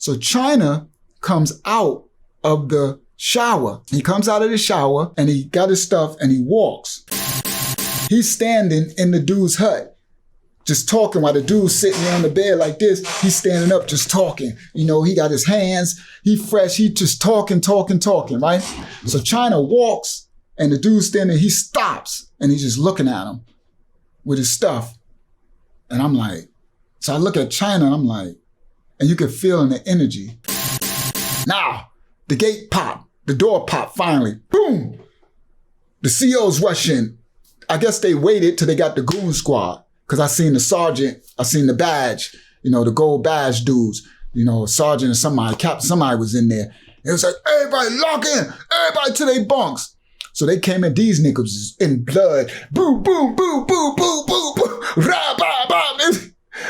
So China comes out of the shower. He comes out of the shower and he got his stuff and he walks. He's standing in the dude's hut, just talking while the dude's sitting there on the bed like this. He's standing up, just talking. You know, he got his hands, he fresh, he just talking, right? So China walks and the dude's standing, he stops and he's just looking at him with his stuff. And I'm like, so I look at China and I'm like, and you can feel in the energy. Now, the gate pop, the door pop finally, boom. The COs rush in. I guess they waited till they got the goon squad. Cause I seen the sergeant, I seen the badge, you know, the gold badge dudes, you know, sergeant and somebody, captain, somebody was in there. It was like, everybody lock in, everybody to their bunks. So they came in, these niggas was in blood. Boom, boom, boom, boom, boom, boom, boom, rah, bah, bah.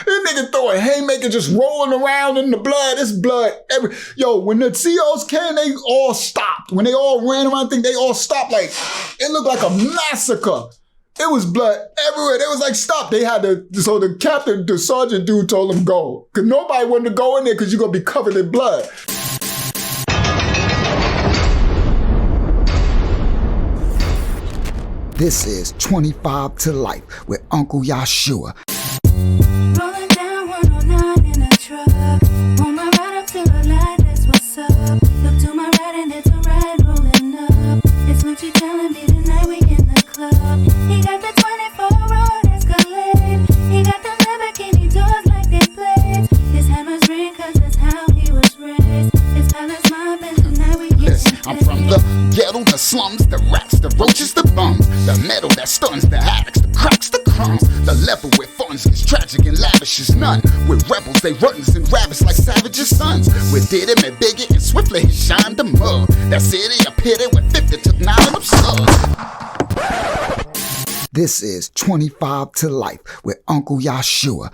This nigga throwing haymaker just rolling around in the blood. It's blood every. Yo, when the COs came, they all stopped. When they all ran around, I think they all stopped. Like, it looked like a massacre. It was blood everywhere. They was like, stop. They had to, so the captain, the sergeant dude told them go. Cause nobody wanted to go in there cause you're gonna be covered in blood. This is 25 to Life with Uncle Yashua. Rolling down 109 in a truck. On my ride up to the light, that's what's up. Look to my right and it's a ride rolling up. It's Lucci telling me tonight we in the club. He got the 24 road Escalade. He got the Lamborghini doors like they blades. His hammers ring cause that's how he was raised. His palace mob and tonight we get Listen, I'm from the ghetto, the slums, the rats, the roaches, the bums, the metal that stuns, the addicts, the cracks, the crumbs. The level with funds is tragic and lavish is none. With rebels, they runs and rabbits like savages' sons. With did him and Biggie and swiftly he shined the mug. That city a pity with 50 took 9 of them slugs. This is 25 to Life with Uncle Yashua.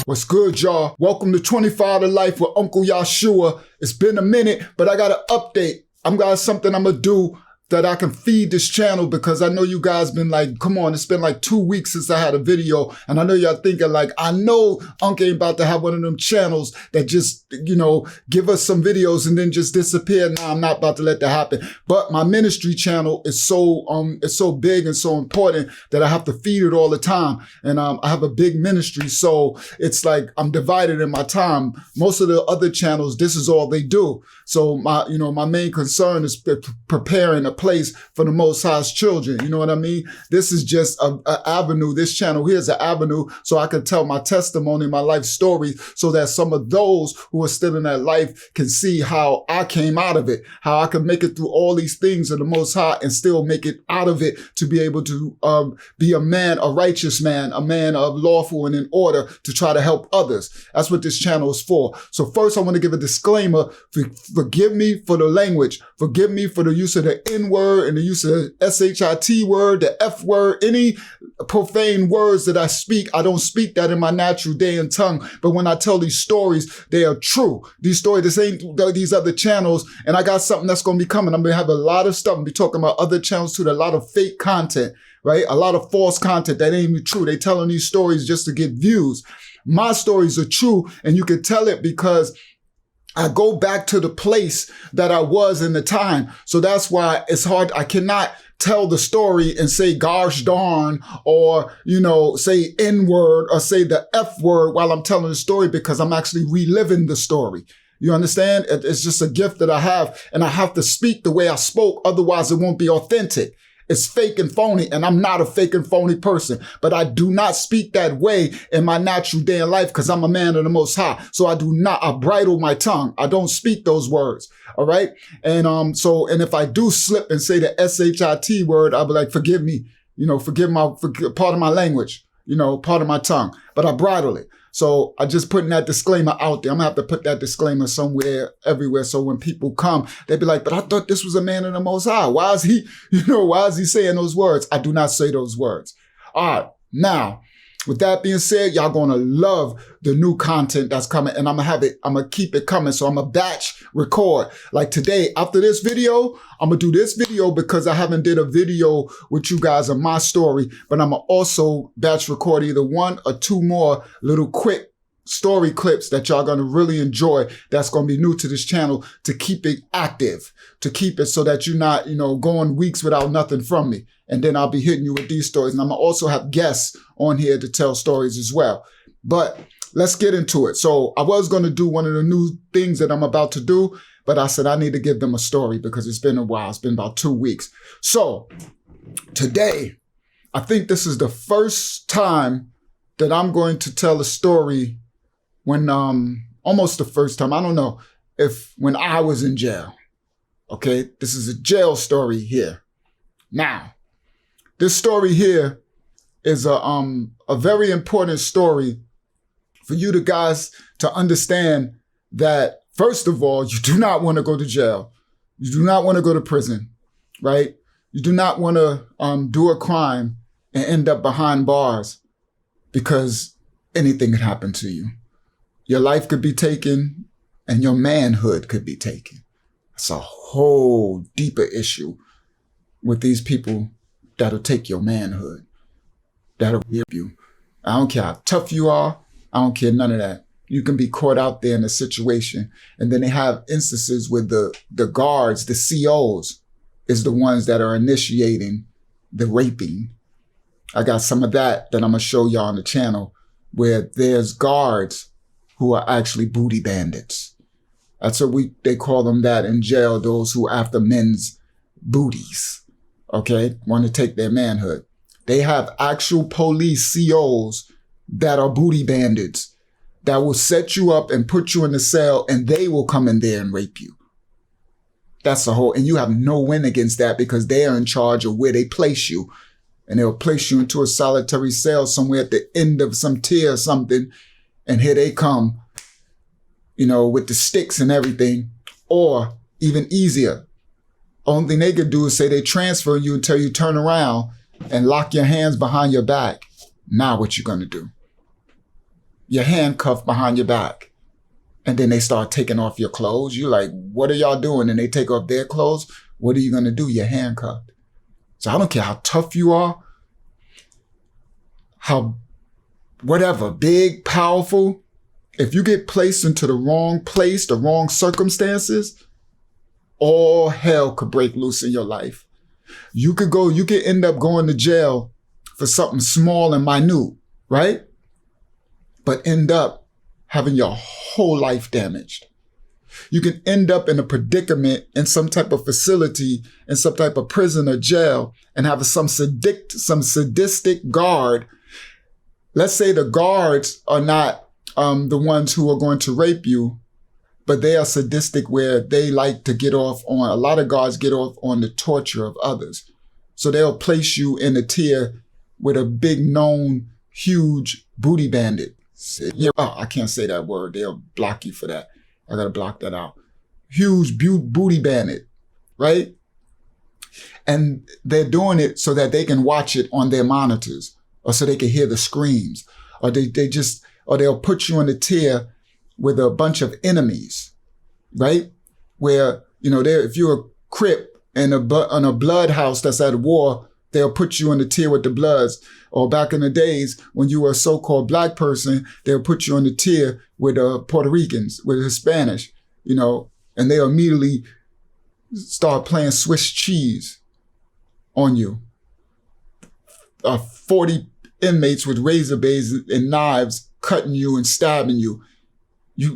What's good, y'all? Welcome to 25 to Life with Uncle Yashua. It's been a minute, but I got an update. I'm got something I'm gonna do that I can feed this channel because I know you guys been like, come on, it's been like 2 weeks since I had a video. And I know y'all thinking like, I know Uncle ain't about to have one of them channels that just, you know, give us some videos and then just disappear. Nah, I'm not about to let that happen. But my ministry channel is it's so big and so important that I have to feed it all the time. And I have a big ministry. So it's like I'm divided in my time. Most of the other channels, this is all they do. So my main concern is preparing a place for the Most High's children. You know what I mean? This is just an avenue. This channel here is an avenue so I can tell my testimony, my life story, so that some of those who are still in that life can see how I came out of it, how I can make it through all these things of the Most High and still make it out of it to be able to be a man, a righteous man, a man of lawful and in order to try to help others. That's what this channel is for. So first I want to give a disclaimer. Forgive me for the language. Forgive me for the use of the N-word and the use of the S-H-I-T word, the F word, any profane words that I speak. I don't speak that in my natural day and tongue. But when I tell these stories, they are true. These stories, this ain't these other channels. And I got something that's going to be coming. I'm going to have a lot of stuff. I'm going to be talking about other channels too. A lot of fake content, right? A lot of false content that ain't even true. They telling these stories just to get views. My stories are true. And you can tell it because I go back to the place that I was in the time. So that's why it's hard. I cannot tell the story and say gosh darn or, say N-word or say the F word while I'm telling the story because I'm actually reliving the story. You understand? It's just a gift that I have and I have to speak the way I spoke. Otherwise it won't be authentic. It's fake and phony, and I'm not a fake and phony person. But I do not speak that way in my natural day in life because I'm a man of the Most High. So I bridle my tongue. I don't speak those words. All right. And and if I do slip and say the S-H-I-T word, I'll be like, forgive me, forgive part of my language, part of my tongue. But I bridle it. So I just putting that disclaimer out there. I'm gonna have to put that disclaimer somewhere, everywhere. So when people come, they be like, but I thought this was a man of the Most High. Why is he saying those words? I do not say those words. All right. Now, with that being said, y'all gonna love the new content that's coming and I'm gonna keep it coming. So I'm gonna batch record. Like today, after this video, I'm gonna do this video because I haven't did a video with you guys on my story, but I'm gonna also batch record either 1 or 2 more little quick story clips that y'all gonna really enjoy that's gonna be new to this channel to keep it active, to keep it so that you're not, going weeks without nothing from me. And then I'll be hitting you with these stories. And I'm gonna also have guests on here to tell stories as well. But let's get into it. So I was gonna do one of the new things that I'm about to do, but I said I need to give them a story because it's been a while. It's been about 2 weeks. So today, I think this is the first time that I'm going to tell a story when, almost the first time, I don't know if when I was in jail. Okay, this is a jail story here. Now, this story here is a very important story for you guys to understand that, first of all, you do not want to go to jail. You do not want to go to prison, right? You do not want to do a crime and end up behind bars because anything could happen to you. Your life could be taken and your manhood could be taken. It's a whole deeper issue with these people that'll take your manhood, that'll rape you. I don't care how tough you are. I don't care none of that. You can be caught out there in a situation. And then they have instances where the guards, the COs, is the ones that are initiating the raping. I got some of that I'm going to show y'all on the channel where there's guards who are actually booty bandits. That's what they call them that in jail, those who are after men's booties, okay, want to take their manhood. They have actual police COs that are booty bandits that will set you up and put you in a cell and they will come in there and rape you. That's the whole, and you have no win against that because they are in charge of where they place you. And they'll place you into a solitary cell somewhere at the end of some tier or something. And here they come, with the sticks and everything. Or even easier, only thing they could do is say they transfer you until you turn around and lock your hands behind your back. Now what you gonna do? You're handcuffed behind your back. And then they start taking off your clothes. You're like, what are y'all doing? And they take off their clothes. What are you gonna do? You're handcuffed. So I don't care how tough you are, how whatever, big, powerful, if you get placed into the wrong place, the wrong circumstances, all hell could break loose in your life. You could end up going to jail for something small and minute, right? But end up having your whole life damaged. You can end up in a predicament in some type of facility, in some type of prison or jail, and have some sadistic guard. Let's say the guards are not the ones who are going to rape you, but they are sadistic where they like to get off on, a lot of guards get off on the torture of others. So they'll place you in a tier with a big known, huge booty bandit. I can't say that word. They'll block you for that. I got to block that out. Huge booty bandit, right? And they're doing it so that they can watch it on their monitors or so they can hear the screams, or they'll put you in a tier with a bunch of enemies, right? Where, if you're a Crip in a blood house that's at war, they'll put you in the tier with the Bloods. Or back in the days when you were a so-called black person, they'll put you in the tier with Puerto Ricans, with Hispanics, and they'll immediately start playing Swiss cheese on you. 40 inmates with razor blades and knives cutting you and stabbing you.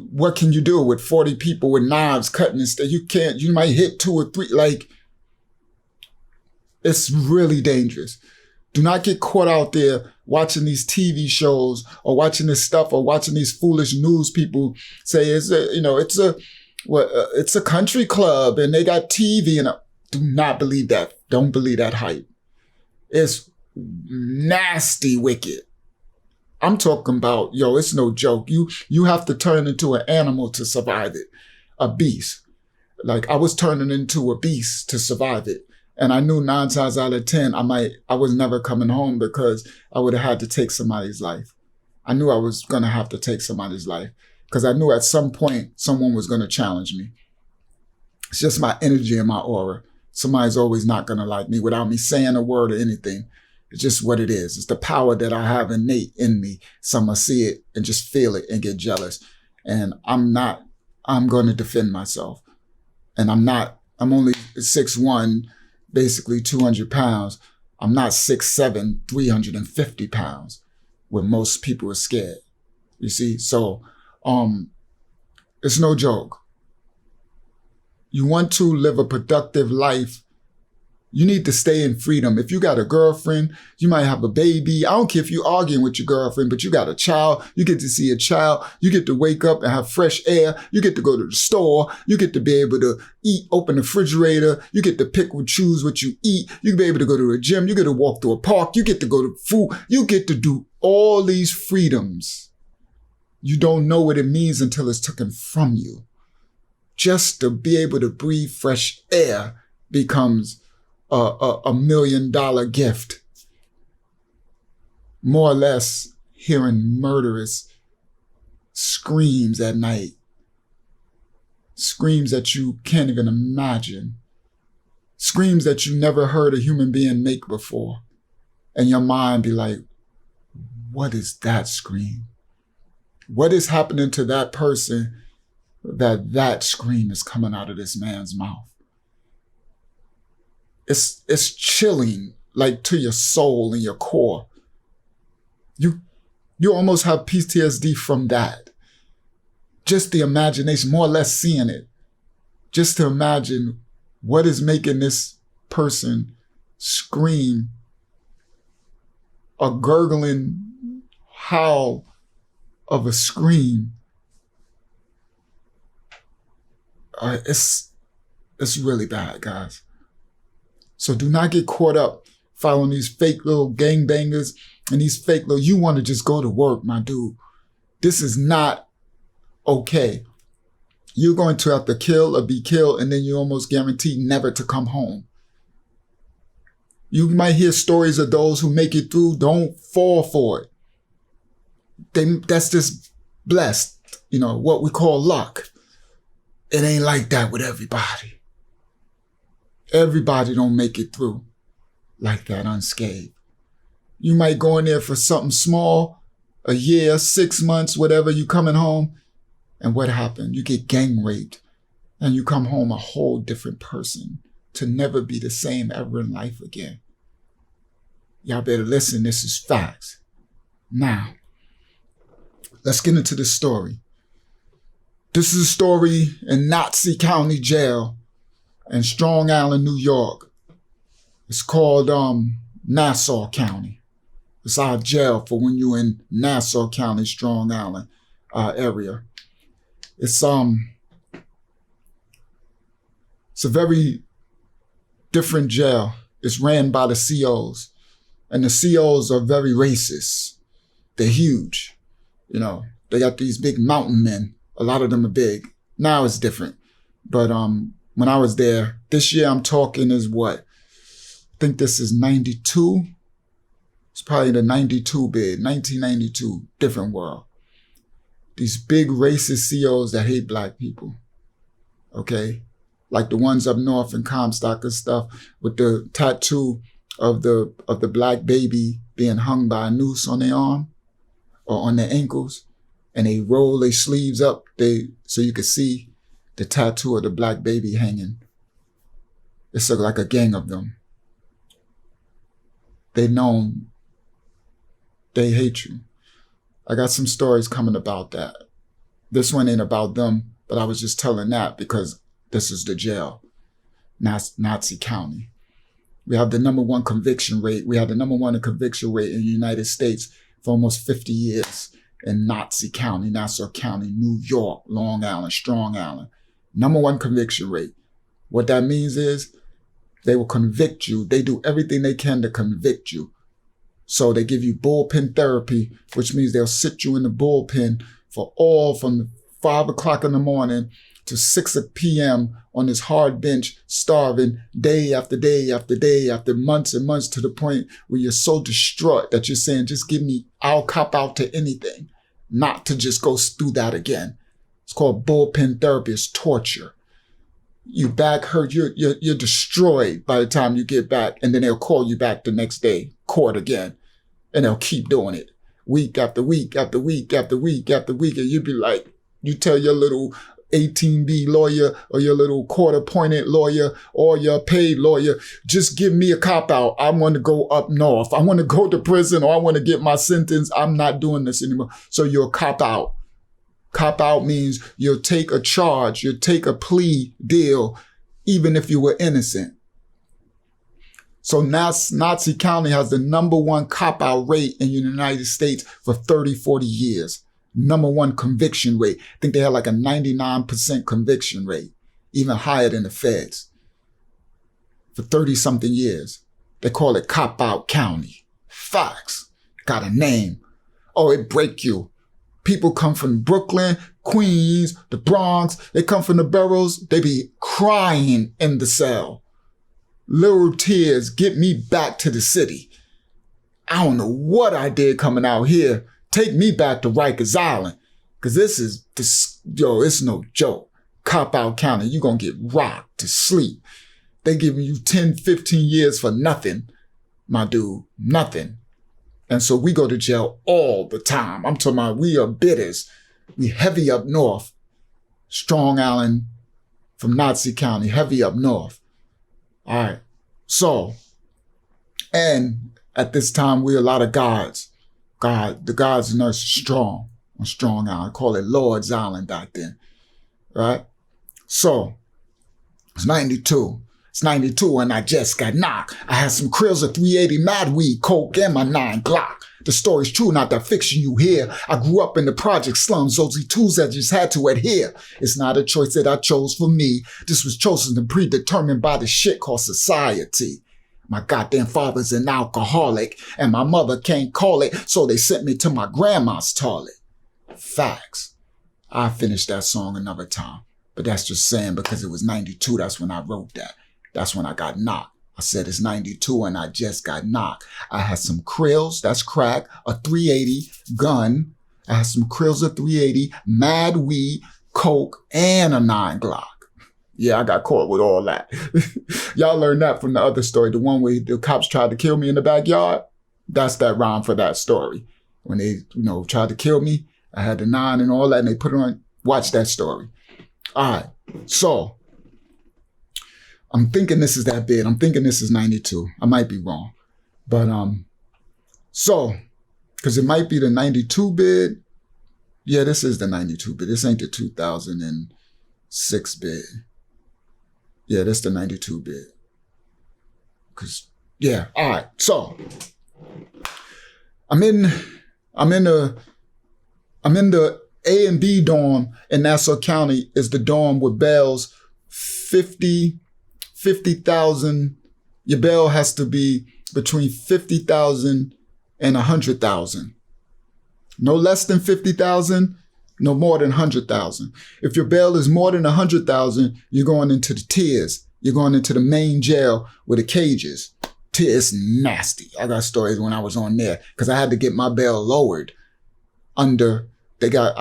What can you do with 40 people with knives cutting and stuff? You might hit 2 or 3, it's really dangerous. Do not get caught out there watching these TV shows or watching this stuff or watching these foolish news people say it's a country club and they got TV and do not believe that. Don't believe that hype. It's nasty wicked. I'm talking about, it's no joke. You have to turn into an animal to survive it. A beast. I was turning into a beast to survive it. And I knew 9 times out of 10, I was never coming home because I would have had to take somebody's life. I knew I was going to have to take somebody's life because I knew at some point someone was going to challenge me. It's just my energy and my aura. Somebody's always not going to like me without me saying a word or anything. It's just what it is. It's the power that I have innate in me. Some will see it and just feel it and get jealous. And I'm going to defend myself. And I'm only 6'1", basically 200 pounds. I'm not 6'7", 350 pounds, where most people are scared. You see? So, it's no joke. You want to live a productive life, you need to stay in freedom. If you got a girlfriend, you might have a baby. I don't care if you're arguing with your girlfriend, but you got a child. You get to see a child. You get to wake up and have fresh air. You get to go to the store. You get to be able to eat, open the refrigerator. You get to pick and choose what you eat. You can be able to go to a gym. You get to walk to a park. You get to go to food. You get to do all these freedoms. You don't know what it means until it's taken from you. Just to be able to breathe fresh air becomes a $1 million gift. More or less hearing murderous screams at night. Screams that you can't even imagine. Screams that you never heard a human being make before. And your mind be like, what is that scream? What is happening to that person that scream is coming out of this man's mouth? It's chilling, like to your soul and your core. You almost have PTSD from that. Just the imagination, more or less seeing it. Just to imagine what is making this person scream, a gurgling howl of a scream. It's really bad, guys. So do not get caught up following these fake little gangbangers and these fake little, you want to just go to work, my dude. This is not okay. You're going to have to kill or be killed, and then you're almost guaranteed never to come home. You might hear stories of those who make it through. Don't fall for it. That's just blessed, what we call luck. It ain't like that with everybody. Everybody don't make it through like that unscathed. You might go in there for something small, a year, 6 months, whatever, you coming home, and what happened? You get gang raped, and you come home a whole different person to never be the same ever in life again. Y'all better listen, this is facts. Now, let's get into the story. This is a story in Nassau County Jail in Strong Island, New York. It's called Nassau County. It's our jail for when you're in Nassau County, Strong Island area. It's a very different jail. It's ran by the COs, and the COs are very racist. They're huge. They got these big mountain men. A lot of them are big. Now it's different. But when I was there, this year I'm talking is what? I think this is 92. It's probably the 92 bid, 1992, different world. These big racist COs that hate black people. Okay? Like the ones up north in Comstock and stuff with the tattoo of the black baby being hung by a noose on their arm or on their ankles. And they roll their sleeves up so you can see the tattoo of the black baby hanging. It's like a gang of them. They hate you. I got some stories coming about that. This one ain't about them, but I was just telling that because this is the jail, Nassau County. We have the number one conviction rate. We had the number one conviction rate in the United States for almost 50 years. In Nassau County, New York, Long Island, Strong Island. Number one conviction rate. What that means is they will convict you. They do everything they can to convict you. So they give you bullpen therapy, which means they'll sit you in the bullpen from 5 o'clock in the morning to 6 p.m. on this hard bench, starving day after day after day after months and months, to the point where you're so distraught that you're saying, just give me, I'll cop out to anything, not to just go through that again. It's called bullpen therapy. It's torture. You back hurt, you're destroyed by the time you get back, and then they'll call you back the next day, court again, and they'll keep doing it week after week after week after week after week, and you'd be like, you tell your little 18B lawyer or your little court-appointed lawyer or your paid lawyer, just give me a cop-out. I want to go up north. I want to go to prison, or I want to get my sentence. I'm not doing this anymore. So you'll cop-out. Cop-out means you'll take a charge, you'll take a plea deal, even if you were innocent. So Nassau County has the #1 cop-out rate in the United States for 30, 40 years. #1 conviction rate. I think they had like a 99% conviction rate, even higher than the feds. For 30-something years. They call it Cop-Out County. Facts. Got a name. Oh, it break you. People come from Brooklyn, Queens, the Bronx. They come from the boroughs. They be crying in the cell. Little tears get me back to the city. I don't know what I did coming out here. Take me back to Rikers Island. Cause it's no joke. Cop-Out County, you gonna get rocked to sleep. They giving you 10, 15 years for nothing, my dude, nothing. And so we go to jail all the time. I'm talking about we are bidders. We heavy up north. Strong Island from Nassau County, heavy up north. All right. So, and at this time, we're a lot of guards. The guards and nurses strong on Strong Island. I call it Lord's Island back then. Right? So, it's 92. It's 92 and I just got knocked. I had some krills of 380 mad weed, coke, and my 9 Glock. The story's true, not that fiction you hear. I grew up in the project slums, those tools I just had to adhere. It's not a choice that I chose for me. This was chosen and predetermined by the shit called society. My goddamn father's an alcoholic, and my mother can't call it, so they sent me to my grandma's toilet. Facts. I finished that song another time, but that's just saying because it was 92, that's when I wrote that. That's when I got knocked. I said it's 92 and I just got knocked. I had some krills, that's crack, a 380 gun. I had some krills of 380, mad weed, coke, and a 9 Glock. Yeah, I got caught with all that. Y'all learned that from the other story, the one where the cops tried to kill me in the backyard. That's that rhyme for that story. When they, tried to kill me, I had the 9 and all that, and they put it on. Watch that story. All right, so I'm thinking this is that bid. I'm thinking this is 92. I might be wrong. But, because it might be the 92 bid. Yeah, this is the 92 bid. This ain't the 2006 bid. Yeah, that's the 92 bid. All right. So, I'm in the A and B dorm in Nassau County is the dorm with bail's 50,000. Your bail has to be between 50,000 and 100,000. No less than 50,000, no more than 100,000. If your bail is more than 100,000, you're going into the tiers. You're going into the main jail with the cages. It's nasty. I got stories when I was on there because I had to get my bail lowered under. They got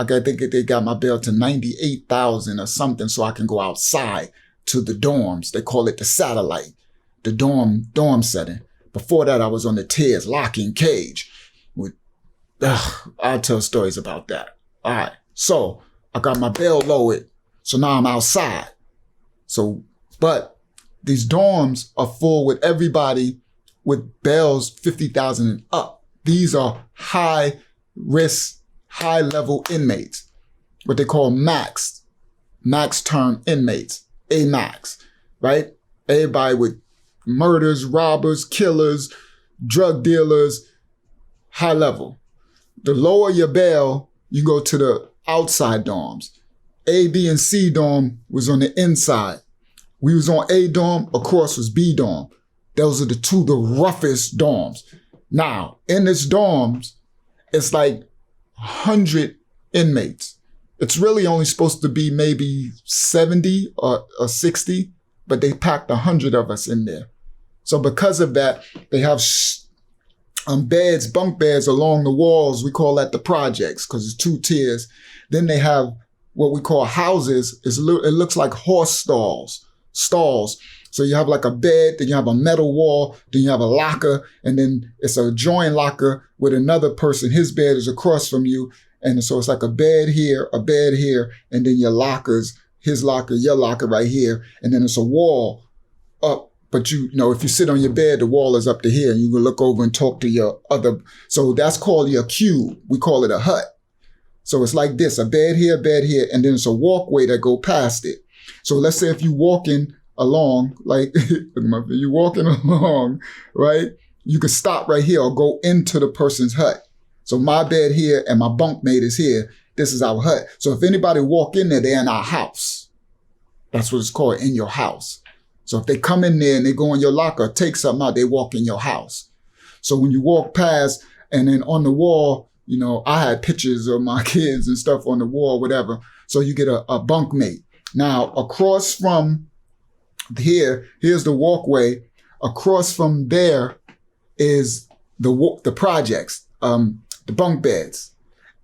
my bail to 98,000 or something so I can go outside to the dorms. They call it the satellite, the dorm setting. Before that, I was on the tiers, locking cage. I'll tell stories about that. All right. So I got my bail lowered. So now I'm outside. But these dorms are full with everybody with bails 50,000 and up. These are high risk, high level inmates, what they call max term inmates, A-max, right? Everybody with murders, robbers, killers, drug dealers, high level. The lower your bail, you go to the outside dorms. A, B, and C dorm was on the inside. We was on A dorm, across was B dorm. Those are the roughest dorms. Now, in this dorms, it's like 100 inmates. It's really only supposed to be maybe 70 or 60, but they packed 100 of us in there. So because of that, they have beds, bunk beds along the walls. We call that the projects because it's 2 tiers. Then they have what we call houses. It looks like horse stalls. stalls. So you have like a bed, then you have a metal wall, then you have a locker, and then it's a joint locker with another person. His bed is across from you. And so it's like a bed here, and then your lockers, his locker, your locker right here. And then it's a wall up. But you know, if you sit on your bed, the wall is up to here and you can look over and talk to your other. So that's called your cube. We call it a hut. So it's like this, a bed here, and then it's a walkway that go past it. So let's say if you walking along, like, you're walking along, right? You can stop right here or go into the person's hut. So my bed here and my bunkmate is here. This is our hut. So if anybody walk in there, they're in our house. That's what it's called, in your house. So if they come in there and they go in your locker, take something out, they walk in your house. So when you walk past and then on the wall, you know, I had pictures of my kids and stuff on the wall, whatever. So you get a bunkmate. Now, across from here's the walkway. Across from there is the projects, the bunk beds.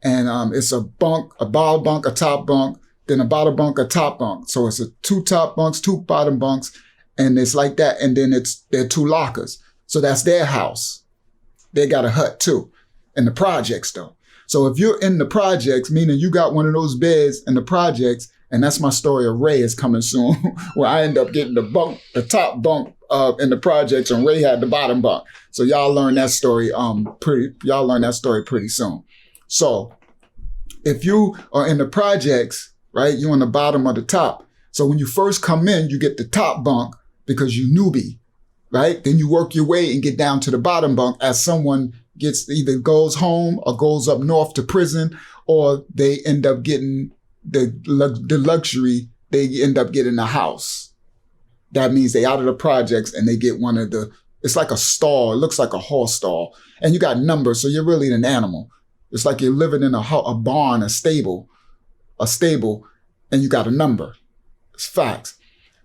And it's a bunk, a bottom bunk, a top bunk, then a bottom bunk, a top bunk. So it's 2 top bunks, 2 bottom bunks, and it's like that. And then there are 2 lockers. So that's their house. They got a hut too, in the projects though. So if you're in the projects, meaning you got one of those beds in the projects, and that's my story of Ray is coming soon, where I end up getting the top bunk in the projects, and Ray had the bottom bunk. So y'all learn that story pretty soon. So if you are in the projects, right, you're on the bottom or the top. So when you first come in, you get the top bunk because you newbie, right? Then you work your way and get down to the bottom bunk as someone either goes home or goes up north to prison, or they end up getting the luxury, they end up getting a house. That means they out of the projects and they get one of it's like a stall. It looks like a horse stall. And you got numbers, so you're really an animal. It's like you're living in a barn, a stable, and you got a number. It's facts.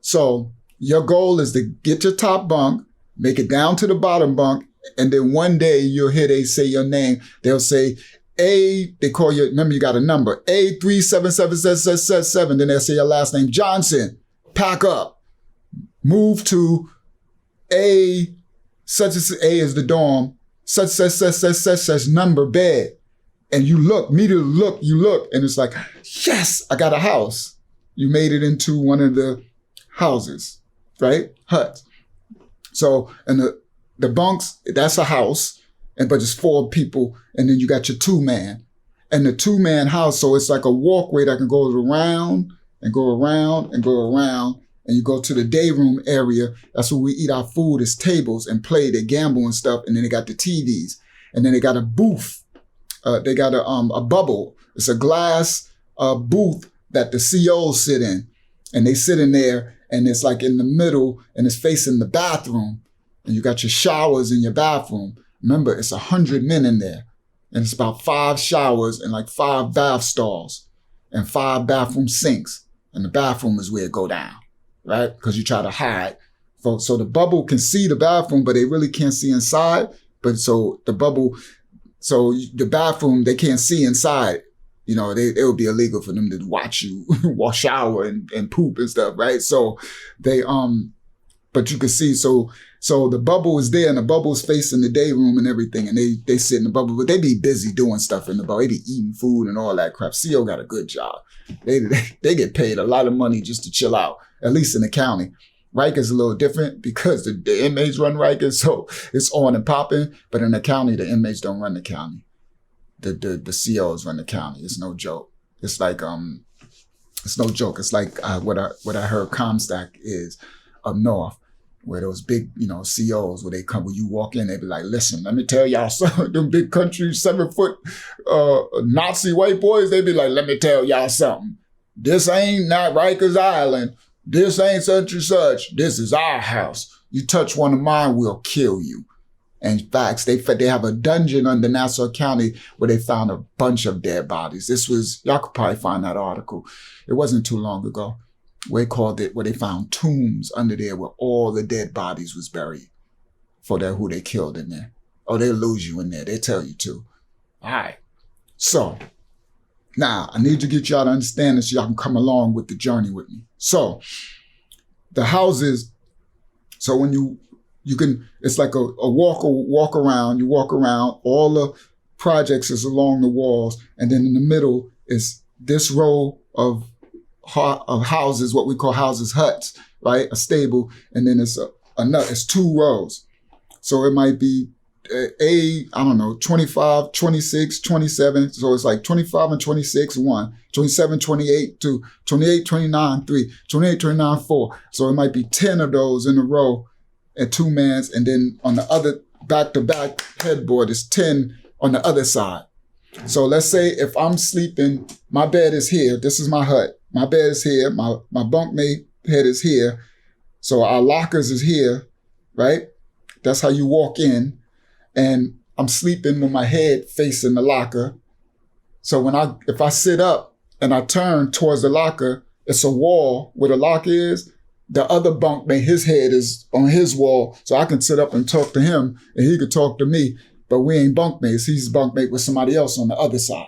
So your goal is to get your top bunk, make it down to the bottom bunk, and then one day you'll hear they say your name. They'll say, they call you, remember you got a number, A37777. Then they'll say your last name, Johnson. Pack up. Move to A, such as A is the dorm, such number bed. And you look, you look, and it's like, yes, I got a house. You made it into one of the houses, right? Huts. So, and the bunks, that's a house, but it's 4 people, and then you got your 2-man. And the 2-man house, so it's like a walkway that can go around and go around and go around, and you go to the day room area. That's where we eat our food, is tables and play, they gamble and stuff, and then they got the TVs. And then they got a booth. They got a bubble. It's a glass booth that the COs sit in. And they sit in there, and it's like in the middle, and it's facing the bathroom. And you got your showers in your bathroom. Remember, it's 100 men in there. And it's about 5 showers and like 5 bath stalls and 5 bathroom sinks. And the bathroom is where it go down, right? Because you try to hide. So the bubble can see the bathroom, but they really can't see inside. But so the bathroom, they can't see inside. You know, it would be illegal for them to watch you shower and poop and stuff, right? So they, but you can see, so the bubble is there, and the bubble is facing the day room and everything, and they sit in the bubble, but they be busy doing stuff in the bubble. They be eating food and all that crap. CO got a good job. They get paid a lot of money just to chill out, at least in the county. Rikers is a little different because the inmates run Rikers, so it's on and popping. But in the county, the inmates don't run the county. The COs run the county. It's no joke. It's like it's no joke. It's like what I heard Comstock is up north, where those big, COs, where you walk in, they be like, listen, let me tell y'all something. Them big country 7-foot Nazi white boys, they be like, let me tell y'all something. This ain't not Rikers Island. This ain't such and such. This is our house. You touch one of mine, we'll kill you. And facts, they have a dungeon under Nassau County where they found a bunch of dead bodies. Y'all could probably find that article. It wasn't too long ago. Where they found tombs under there where all the dead bodies was buried for who they killed in there. Oh, they'll lose you in there. They tell you to. All right. So now I need to get y'all to understand this so y'all can come along with the journey with me. So the houses, so when you can, it's like a walk around, you walk around, all the projects is along the walls, and then in the middle is this row of houses, what we call houses, huts, right? A stable, and then it's 2 rows. So it might be I don't know, 25, 26, 27. So it's like 25 and 26, 1, 27, 28, 2, 28, 29, 3, 28, 29, 4. So it might be 10 of those in a row at 2 mans. And then on the other back-to-back headboard is 10 on the other side. So let's say if I'm sleeping, my bed is here. This is my hut. My bed is here. My bunkmate head is here. So our lockers is here, right? That's how you walk in. And I'm sleeping with my head facing the locker. So if I sit up and I turn towards the locker, it's a wall where the locker is. The other bunkmate, his head is on his wall. So I can sit up and talk to him and he could talk to me. But we ain't bunkmates. He's bunkmate with somebody else on the other side.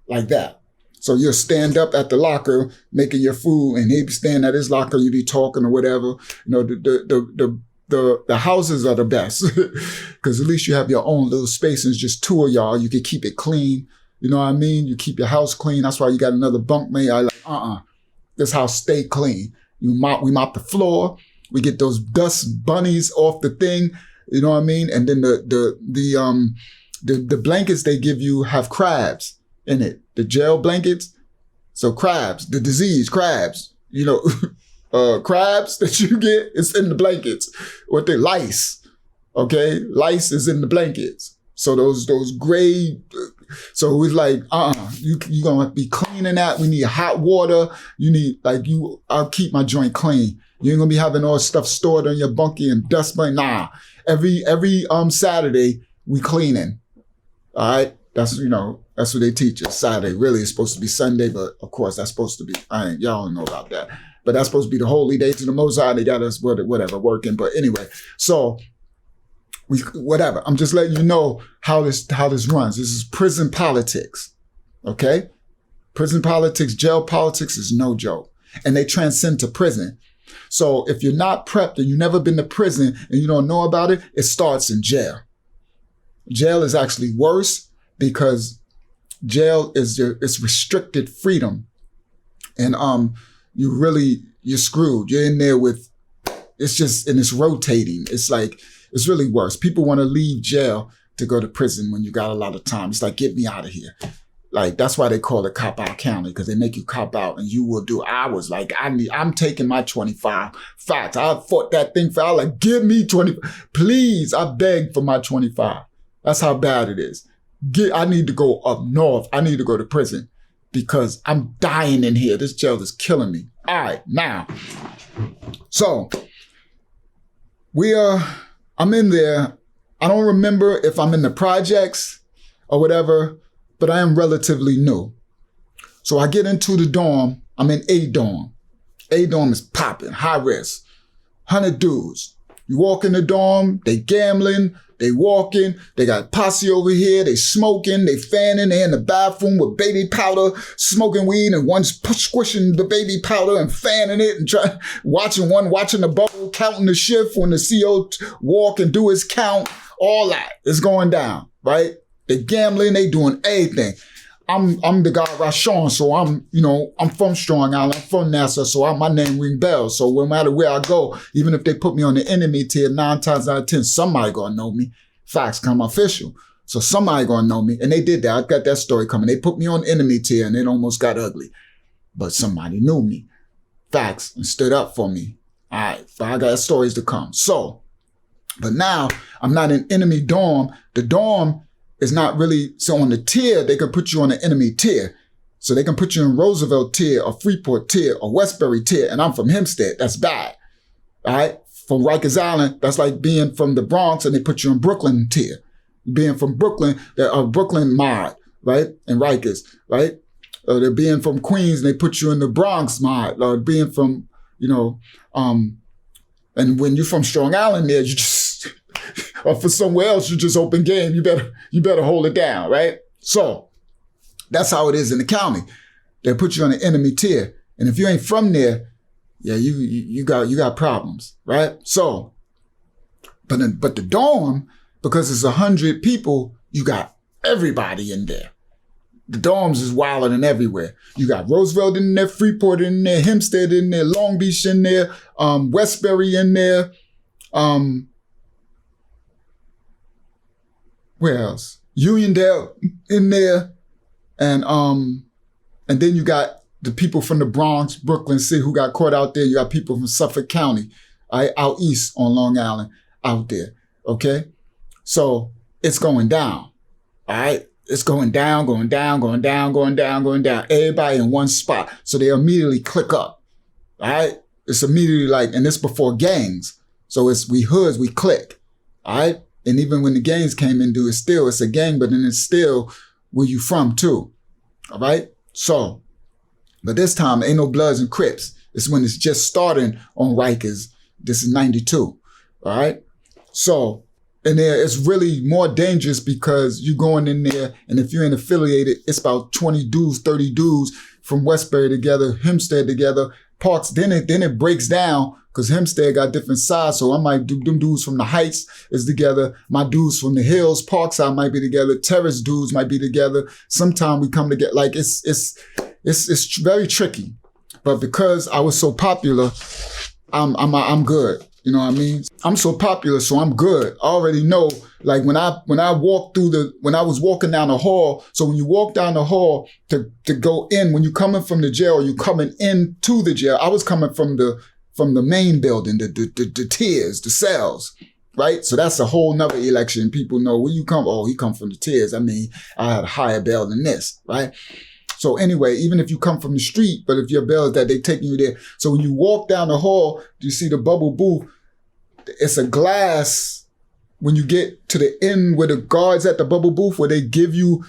Like that. So you'll stand up at the locker making your food and he'd be standing at his locker, you be talking or whatever. You know, the houses are the best because at least you have your own little space and it's just 2 of y'all. You can keep it clean. You know what I mean? You keep your house clean. That's why you got another bunkmate. I like, this house stay clean. We mop the floor. We get those dust bunnies off the thing. You know what I mean? And then the blankets they give you have crabs in it. The jail blankets. So crabs, the disease, crabs, you know, crabs that you get, it's in the blankets. What they lice, okay? Lice is in the blankets. So those gray, so it's like, you gonna be cleaning that. We need hot water. I'll keep my joint clean. You ain't gonna be having all stuff stored on your bunkie and dust bunny. Nah, every Saturday we cleaning. All right, that's what they teach us. Saturday really is supposed to be Sunday, but of course that's supposed to be. Y'all don't know about that. But that's supposed to be the holy day to the Most High. They got us whatever working. But anyway, so whatever. I'm just letting you know how this runs. This is prison politics. Okay? Prison politics, jail politics is no joke. And they transcend to prison. So if you're not prepped and you've never been to prison and you don't know about it, it starts in jail. Jail is actually worse because jail it's restricted freedom. And you're screwed. You're in there it's rotating. It's really worse. People want to leave jail to go to prison when you got a lot of time. It's like, get me out of here. Like, that's why they call it cop out county, because they make you cop out and you will do hours. Like, I'm taking my 25. Facts. I fought that thing for, like, give me 20. Please, I beg for my 25. That's how bad it is. I need to go up north. I need to go to prison because I'm dying in here. This jail is killing me. All right, now. So, I'm in there. I don't remember if I'm in the projects or whatever, but I am relatively new. So I get into the dorm. I'm in A dorm. A dorm is popping, high risk, 100 dudes. You walk in the dorm, they gambling, they walking, they got posse over here, they smoking, they fanning, they in the bathroom with baby powder, smoking weed, and one's squishing the baby powder and fanning it and watching the bubble, counting the shift when the CO walk and do his count, all that is going down, right? They gambling, they doing everything. I'm the guy Rashon, so I'm from Strong Island, I'm from Nassau, so my name ring bells. So no matter where I go, even if they put me on the enemy tier, 9 times out of 10, somebody gonna know me. Facts come official. So somebody gonna know me. And they did that. I got that story coming. They put me on enemy tier and it almost got ugly. But somebody knew me. Facts, and stood up for me. All right, but I got stories to come. So, but now I'm not in enemy dorm. The dorm is not really, so on the tier, they can put you on the enemy tier. So they can put you in Roosevelt tier or Freeport tier or Westbury tier. And I'm from Hempstead. That's bad. All right. From Rikers Island, that's like being from the Bronx and they put you in Brooklyn tier. Being from Brooklyn, they're Brooklyn mod, right? And Rikers, right? They're being from Queens and they put you in the Bronx mod. Or being from, and when you're from Strong Island there, you just, or for somewhere else, you just open game. You better hold it down, right? So that's how it is in the county. They put you on the enemy tier. And if you ain't from there, yeah, you got problems, right? So, but the dorm, because it's 100 people, you got everybody in there. The dorms is wilding everywhere. You got Roosevelt in there, Freeport in there, Hempstead in there, Long Beach in there, Westbury in there. Where else? Uniondale in there, and then you got the people from the Bronx, Brooklyn City who got caught out there. You got people from Suffolk County, out east on Long Island, out there. Okay, so it's going down. All right. It's going down, going down, going down, going down, going down. Everybody in one spot. So they immediately click up. All right. It's immediately like, and it's before gangs. So it's we hoods, we click. All right. And even when the gangs came into it, still it's a gang, but then it's still where you from too. All right. So, but this time ain't no Bloods and Crips. It's when it's just starting on Rikers. This is 92. All right. So, and there it's really more dangerous because you going in there, and if you ain't affiliated, it's about 20 dudes, 30 dudes from Westbury together, Hempstead together, Parks. Then it breaks down because Hempstead got different sides. So I might do them dudes from the Heights is together. My dudes from the Hills, Parkside might be together. Terrace dudes might be together. Sometime we come together. Like it's very tricky. But because I was so popular, I'm good. You know what I mean? I'm so popular, so I'm good. I already know, like when I walk when I was walking down the hall, so when you walk down the hall to go in, when you coming from the jail, or you coming into the jail, I was coming from the main building, the tiers, the cells, right? So that's a whole nother election. People know where you come. Oh, he come from the tiers. I mean, I had a higher bail than this, right? So anyway, even if you come from the street, but if your bail is that, they taking you there. So when you walk down the hall, you see the bubble booth. It's a glass when you get to the end where the guards at the bubble booth, where they give you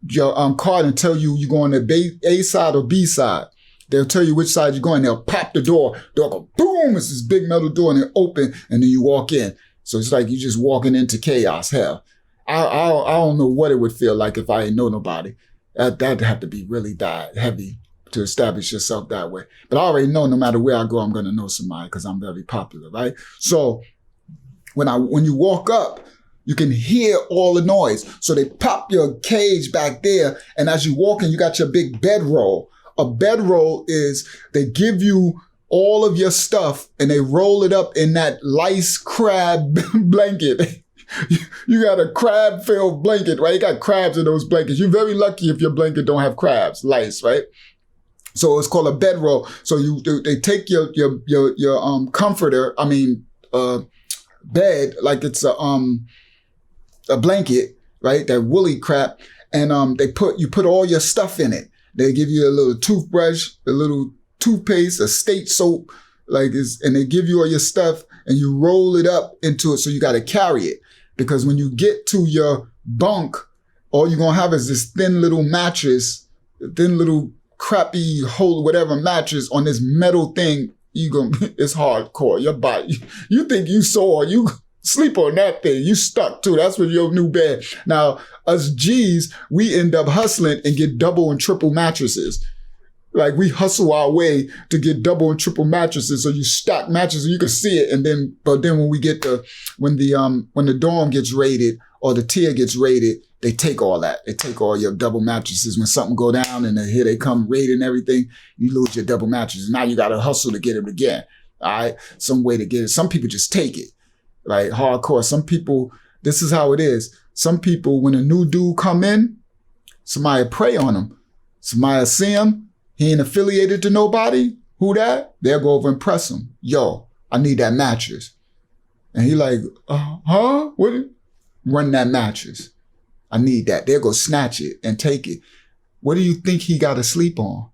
your card and tell you you're going to A side or B side. They'll tell you which side you're going. They'll pop the door. They'll go boom. It's this big metal door and it open, and then you walk in. So it's like you're just walking into chaos. Hell, I don't know what it would feel like if I didn't know nobody. That'd have to be really heavy to establish yourself that way. But I already know no matter where I go, I'm going to know somebody because I'm very popular, right? So when you walk up, you can hear all the noise. So they pop your cage back there. And as you walk in, you got your big bedroll. A bedroll is they give you all of your stuff and they roll it up in that lice crab blanket. You got a crab-filled blanket, right? You got crabs in those blankets. You're very lucky if your blanket don't have crabs, lice, right? So it's called a bedroll. So they take your comforter, bed, like it's a blanket, right? That woolly crap, and you put all your stuff in it. They give you a little toothbrush, a little toothpaste, a state soap, and they give you all your stuff, and you roll it up into it. So you got to carry it. Because when you get to your bunk, all you're going to have is this thin little mattress, thin little crappy hole, whatever mattress on this metal thing. It's hardcore. Your body, you think you sore, you sleep on that thing. You stuck too. That's with your new bed. Now, us G's, we end up hustling and get double and triple mattresses. Like we hustle our way to get double and triple mattresses. So you stack mattresses, you can see it. But then when the dorm gets raided or the tier gets raided, they take all that. They take all your double mattresses. When something go down and here they come raiding everything, you lose your double mattresses. Now you got to hustle to get them again. All right. Some way to get it. Some people just take it, right? Hardcore. Some people, this is how it is. Some people, when a new dude come in, somebody prey on him. Somebody see him. He ain't affiliated to nobody. Who that? They'll go over and press him. Yo, I need that mattress. And he like, huh? What? Run that mattress. I need that. They'll go snatch it and take it. What do you think he got to sleep on?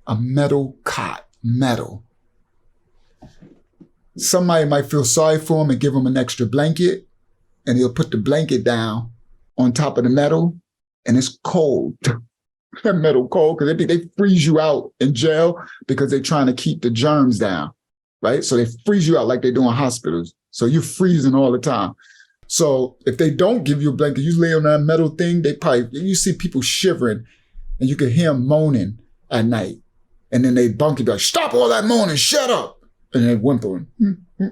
A metal cot. Metal. Somebody might feel sorry for him and give him an extra blanket. And he'll put the blanket down on top of the metal. And it's cold. That metal cold, because they freeze you out in jail because they're trying to keep the germs down, right? So they freeze you out like they do in hospitals. So you're freezing all the time. So if they don't give you a blanket, you lay on that metal thing, you see people shivering and you can hear them moaning at night. And then they bunkie be like, stop all that moaning, shut up. And they whimpering.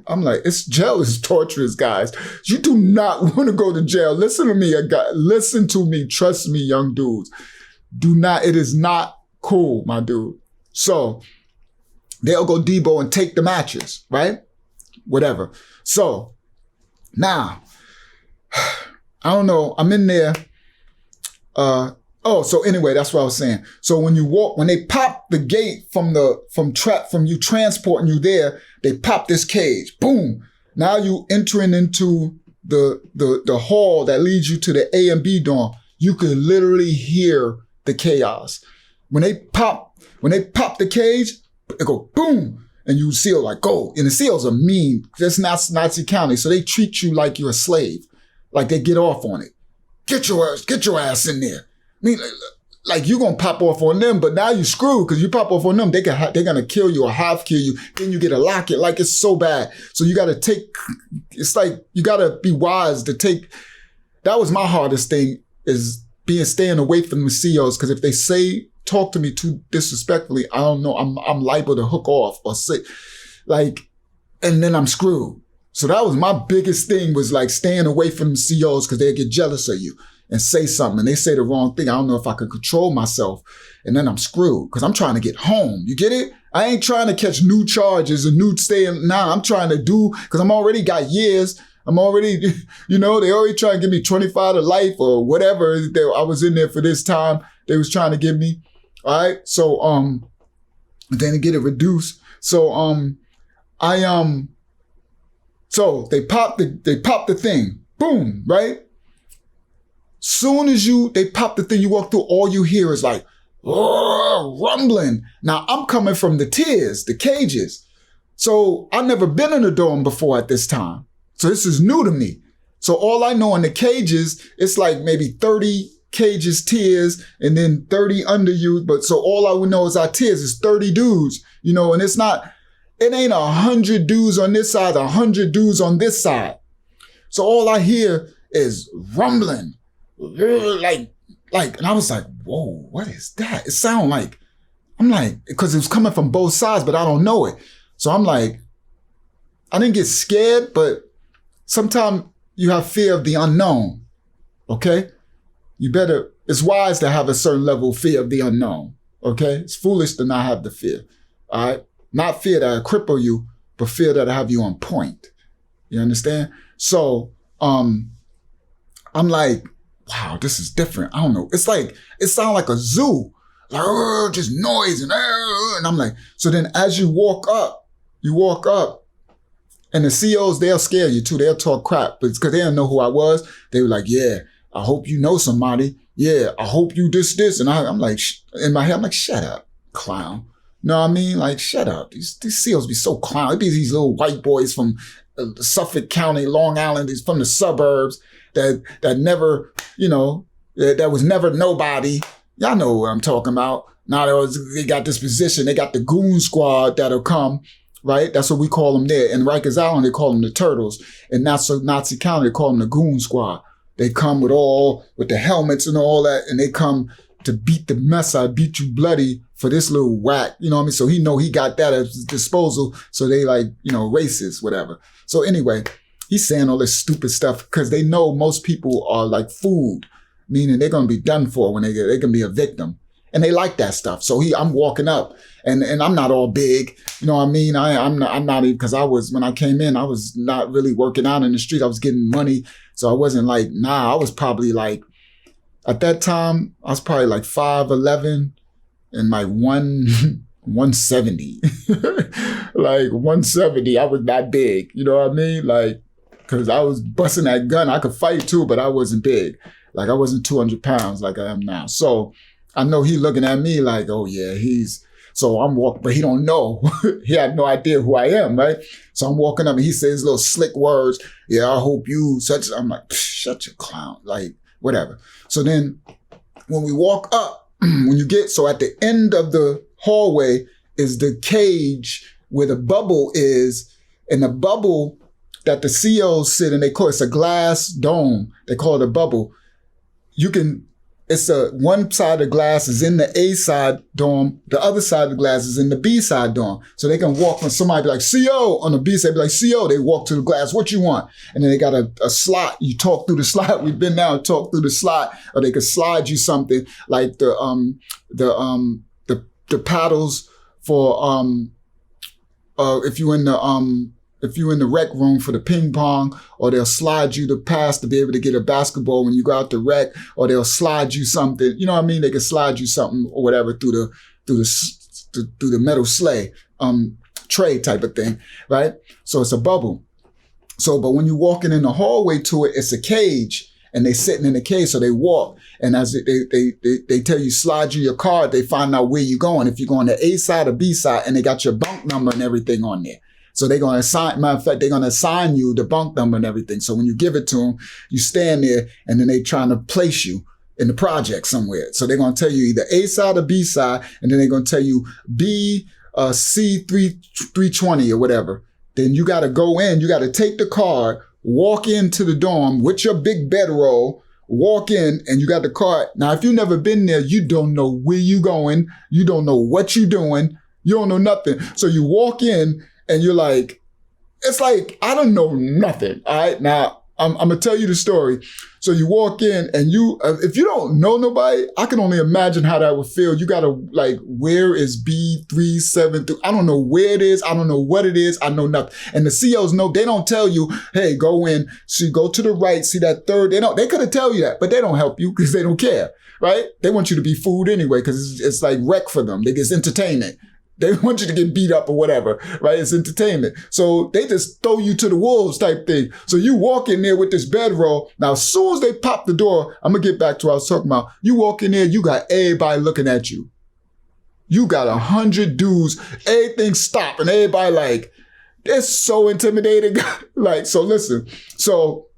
I'm like, jail is torturous, guys. You do not want to go to jail. Listen to me, listen to me. Trust me, young dudes. It is not cool, my dude. So they'll go Debo and take the matches, right? Whatever. So now, I don't know. I'm in there. So anyway, that's what I was saying. So when they pop the gate from you transporting you there, they pop this cage. Boom. Now you entering into the hall that leads you to the A and B dorm. You can literally hear the chaos. When they pop the cage, it go boom. And you seal like, go. And the seals are mean. That's not Nassau County. So they treat you like you're a slave. Like they get off on it. Get your ass in there. I mean, like you gonna pop off on them, but now you screwed because you pop off on them, they're gonna kill you or half kill you. Then you get a locket. Like it's so bad. So you gotta it's like you gotta be wise to take. That was my hardest thing is staying away from the COs because if they talk to me too disrespectfully, I don't know, I'm liable to hook off or say like, and then I'm screwed. So that was my biggest thing was like staying away from the COs because they'll get jealous of you and say something and they say the wrong thing. I don't know if I could control myself and then I'm screwed because I'm trying to get home. You get it? I ain't trying to catch new charges or new staying. Nah, I'm trying to do, because I'm already got years. I'm already, they already trying to give me 25 to life or whatever. I was in there for this time they was trying to give me. All right. So, then to get it reduced. So, so they pop the thing. Boom. Right. Soon as they pop the thing, you walk through, all you hear is like, rumbling. Now I'm coming from the tiers, the cages. So I've never been in a dorm before at this time. So this is new to me. So all I know in the cages, it's like maybe 30 cages tiers and then 30 under you. But so all I would know is our tiers is 30 dudes, and it ain't 100 dudes on this side, 100 dudes on this side. So all I hear is rumbling. And I was like, whoa, what is that? It sound like, I'm like, because it was coming from both sides, but I don't know it. So I'm like, I didn't get scared, but sometimes you have fear of the unknown. Okay? It's wise to have a certain level of fear of the unknown. Okay? It's foolish to not have the fear. All right? Not fear that'll cripple you, but fear that'll have you on point. You understand? So, I'm like, wow, this is different. I don't know. It's like, it sounds like a zoo. Like, just noise and I'm like, so then as you walk up, and the COs, they'll scare you too. They'll talk crap, but it's because they didn't know who I was. They were like, yeah, I hope you know somebody. Yeah, I hope you this. And I'm like, in my head, I'm like, shut up, clown. Know what I mean? Like, shut up. These COs be so clown. It be these little white boys from Suffolk County, Long Island, these from the suburbs that never, that was never nobody. Y'all know what I'm talking about. Now they got this position. They got the goon squad that'll come, right? That's what we call them there. In Rikers Island, they call them the Turtles. In Nassau County, they call them the goon squad. They come with the helmets and all that, and they come to beat the mess out, beat you bloody for this little whack. You know what I mean? So he got that at his disposal. So they like, racist, whatever. So anyway, he's saying all this stupid stuff because they know most people are like food, meaning they're going to be done for when they can be a victim. And they like that stuff. So I'm walking up and I'm not all big. You know what I mean? I'm not even, because when I came in, I was not really working out in the street. I was getting money. So I wasn't like, I was probably like, at that time, I was probably like 5'11" and like 170. Like 170, I was that big. You know what I mean? Like, because I was busting that gun. I could fight too, but I wasn't big. Like I wasn't 200 pounds like I am now. So I know he looking at me like, oh yeah, so I'm walking, but he don't know. He had no idea who I am, right? So I'm walking up and he says little slick words. Yeah, I hope you such. I'm like, shut your clown. Like, whatever. So then when we walk up, so at the end of the hallway is the cage where the bubble is, and the bubble that the COs sit in, it's a glass dome. They call it a bubble. it's one side of the glass is in the A side dorm, the other side of the glass is in the B side dorm. So they can walk when somebody be like, CO on the B side, be like, CO, they walk to the glass, what you want? And then they got a slot, you talk through the slot, we've been down and talk through the slot, or they could slide you something like the paddles for, if you in the rec room for the ping pong, or they'll slide you the pass to be able to get a basketball when you go out to rec, or they'll slide you something. You know what I mean? They can slide you something or whatever through the metal sleigh, tray type of thing, right? So it's a bubble. So, but when you're walking in the hallway to it, it's a cage, and they sitting in the cage, so they walk. And as they tell you, slide you your card, they find out where you're going. If you're going to A side or B side, and they got your bunk number and everything on there. So they're going to assign, matter of fact, they're going to assign you the bunk number and everything. So when you give it to them, you stand there, and then they trying to place you in the project somewhere. So they're going to tell you either A side or B side, and then they're going to tell you B, C 320 or whatever. Then you got to go in, you got to take the card, walk into the dorm with your big bedroll, walk in, and you got the card. Now, if you've never been there, you don't know where you going. You don't know what you doing. You don't know nothing. So you walk in, and you're like, it's like, I don't know nothing. All right. Now I'm going to tell you the story. So you walk in, and you, if you don't know nobody, I can only imagine how that would feel. You got to like, where is B373? I don't know where it is. I don't know what it is. I know nothing. And the COs know, they don't tell you, hey, go in. So you go to the right, see that third. They could have tell you that, but they don't help you because they don't care. Right. They want you to be fooled anyway, because it's like rec for them. It's entertainment. They want you to get beat up or whatever, right? It's entertainment. So they just throw you to the wolves type thing. So you walk in there with this bedroll. Now, as soon as they pop the door, I'm going to get back to what I was talking about. You walk in there, you got everybody looking at you. You got 100 dudes, everything stop, and everybody like, they're so intimidating. Like, so listen. So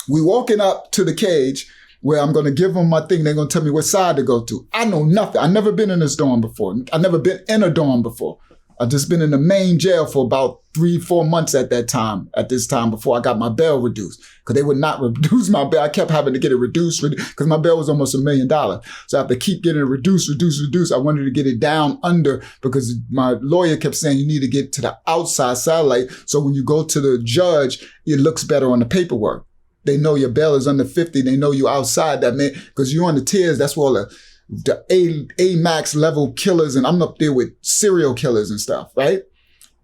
we walking up to the cage, where I'm going to give them my thing. They're going to tell me what side to go to. I know nothing. I've never been in this dorm before. I've never been in a dorm before. I've just been in the main jail for about 3-4 months at this time before I got my bail reduced. Because they would not reduce my bail. I kept having to get it reduced because my bail was almost $1 million. So I have to keep getting it reduced. I wanted to get it down under, because my lawyer kept saying you need to get to the outside satellite. So when you go to the judge, it looks better on the paperwork. They know your bail is under 50. They know you outside that, man, because you're on the tiers. That's where all the A max level killers, and I'm up there with serial killers and stuff, right?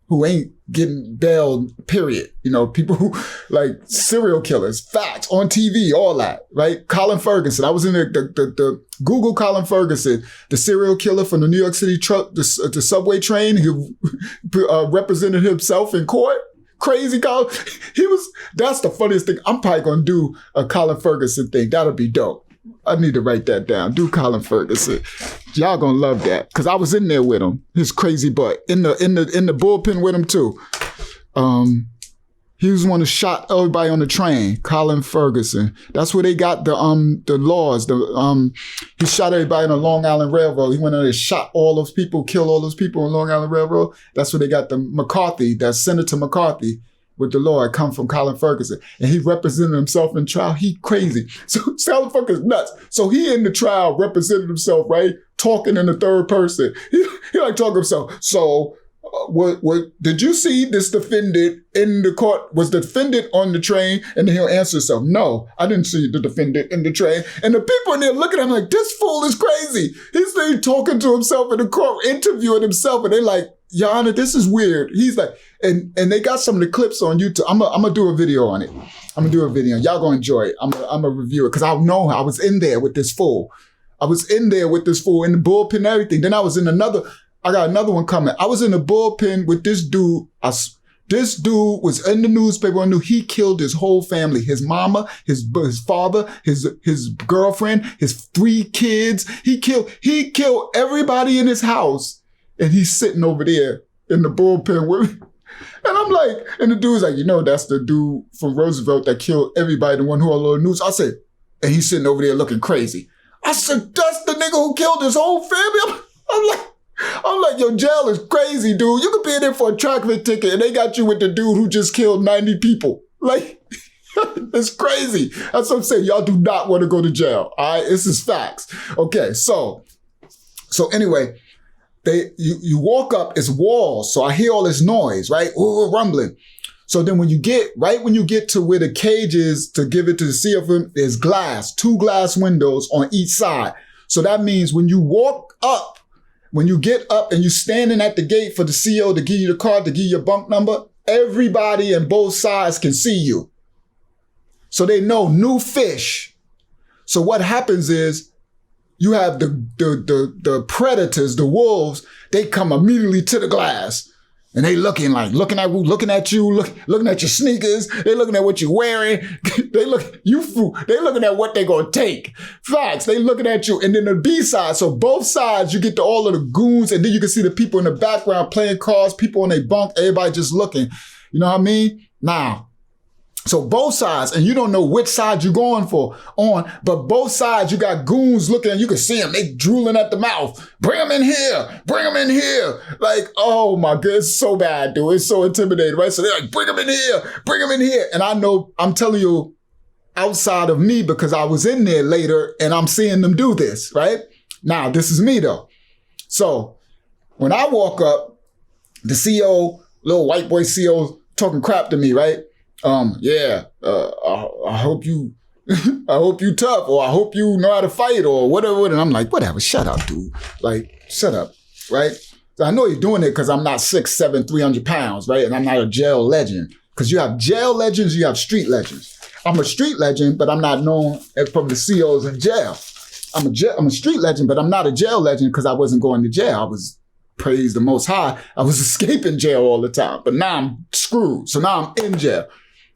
Who ain't getting bail, period. You know, people who like serial killers, facts on TV, all that, right? Colin Ferguson. I was in the Google Colin Ferguson, the serial killer from the New York City truck, the subway train, who represented himself in court. Crazy Colin. That's the funniest thing. I'm probably going to do a Colin Ferguson thing. That'll be dope. I need to write that down. Do Colin Ferguson. Y'all going to love that. Cause I was in there with him. His crazy butt. In the bullpen with him too. He was the one who shot everybody on the train. Colin Ferguson. That's where they got the laws. He shot everybody on the Long Island Railroad. He went in there and shot all those people, killed all those people on Long Island Railroad. That's where they got the McCarthy, that Senator McCarthy with the law. It come from Colin Ferguson. And he represented himself in trial. He crazy. So Colin Ferguson's nuts. So he in the trial represented himself, right? Talking in the third person. He like talking himself. So, what did you see this defendant in the court? Was the defendant on the train? And then he'll answer himself, no, I didn't see the defendant in the train. And the people in there looking at him like, this fool is crazy. He's like talking to himself in the court, interviewing himself. And they're like, Your Honor, this is weird. He's like, and they got some of the clips on YouTube. I'm gonna do a video on it. I'm gonna do a video. Y'all gonna enjoy it. I'm gonna review it because I know I was in there with this fool. I was in there with this fool in the bullpen and everything. Then I got another one coming. I was in the bullpen with this dude. This dude was in the newspaper. I knew he killed his whole family. His mama, his father, his girlfriend, his 3 kids. He killed everybody in his house. And he's sitting over there in the bullpen with me. And I'm like, and the dude's like, that's the dude from Roosevelt that killed everybody, the one who all over the news. I said, and he's sitting over there looking crazy. I said, that's the nigga who killed his whole family? I'm like, yo, jail is crazy, dude. You could be in there for a traffic ticket and they got you with the dude who just killed 90 people. Like, It's crazy. That's what I'm saying. Y'all do not want to go to jail. All right, this is facts. Okay, so anyway, you walk up, it's walls. So I hear all this noise, right? Ooh, rumbling. So then when you get to where the cage is to give it to the CO for him, there's glass, 2 glass windows on each side. So that means when you walk up, when you get up and you're standing at the gate for the CO to give you the card, to give you your bunk number, everybody on both sides can see you. So they know new fish. So what happens is you have the predators, the wolves, they come immediately to the glass. And they looking at you, looking at your sneakers. They looking at what you're wearing. They looking at what they gonna take. Facts. They looking at you. And then the B side. So both sides, you get to all of the goons, and then you can see the people in the background playing cards, people on their bunk, everybody just looking. You know what I mean? Now, so both sides, and you don't know which side you're going on, but both sides, you got goons looking, and you can see them, they drooling at the mouth. Bring them in here. Bring them in here. Like, oh my God, it's so bad, dude. It's so intimidating, right? So they're like, bring them in here. Bring them in here. And I know, I'm telling you, outside of me, because I was in there later and I'm seeing them do this, right? Now, this is me though. So when I walk up, the CO, little white boy CO talking crap to me, right? I hope you, I hope you tough, or I hope you know how to fight, or whatever. And I'm like, whatever, shut up, dude. Like, shut up, right? So I know you're doing it because I'm not 6'7", 300 pounds, right? And I'm not a jail legend. Because you have jail legends, you have street legends. I'm a street legend, but I'm not known from the COs in jail. I'm a street legend, but I'm not a jail legend because I wasn't going to jail. I was, praise the Most High, I was escaping jail all the time. But now I'm screwed. So now I'm in jail.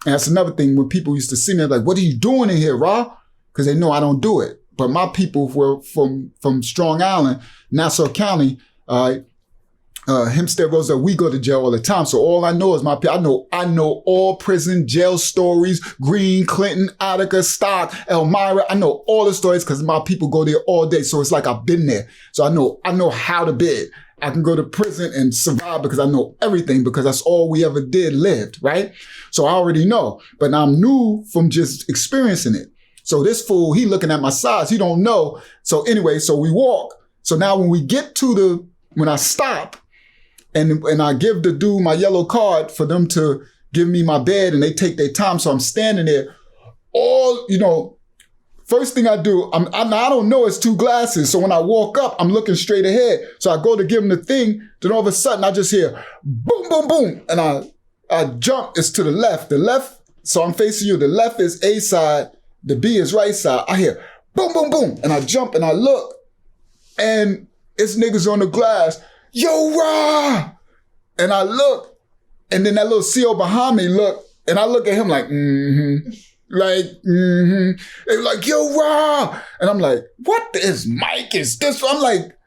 And that's another thing when people used to see me, they're like, what are you doing in here, Ra? Because they know I don't do it. But my people were from Strong Island, Nassau County, Hempstead, Rosa, we go to jail all the time. So all I know is I know all prison jail stories, Green, Clinton, Attica, Stock, Elmira. I know all the stories because my people go there all day. So it's like I've been there. So I know how to bid. I can go to prison and survive because I know everything, because that's all we ever lived, right? So I already know, but I'm new from just experiencing it. So this fool, he looking at my size, he don't know. So anyway, so we walk. So now when I stop and I give the dude my yellow card for them to give me my bed, and they take their time. So I'm standing there first thing I do, I don't know it's 2 glasses. So when I walk up, I'm looking straight ahead. So I go to give him the thing. Then all of a sudden I just hear boom, boom, boom. And I jump. It's to the left. The left, so I'm facing you. The left is A side. The B is right side. I hear boom, boom, boom. And I jump and I look. And it's niggas on the glass. Yo, rah! And I look. And then that little CO behind me look. And I look at him like, Like, They're like, yo, Rob. And I'm like, what is Mike? Is this? I'm like,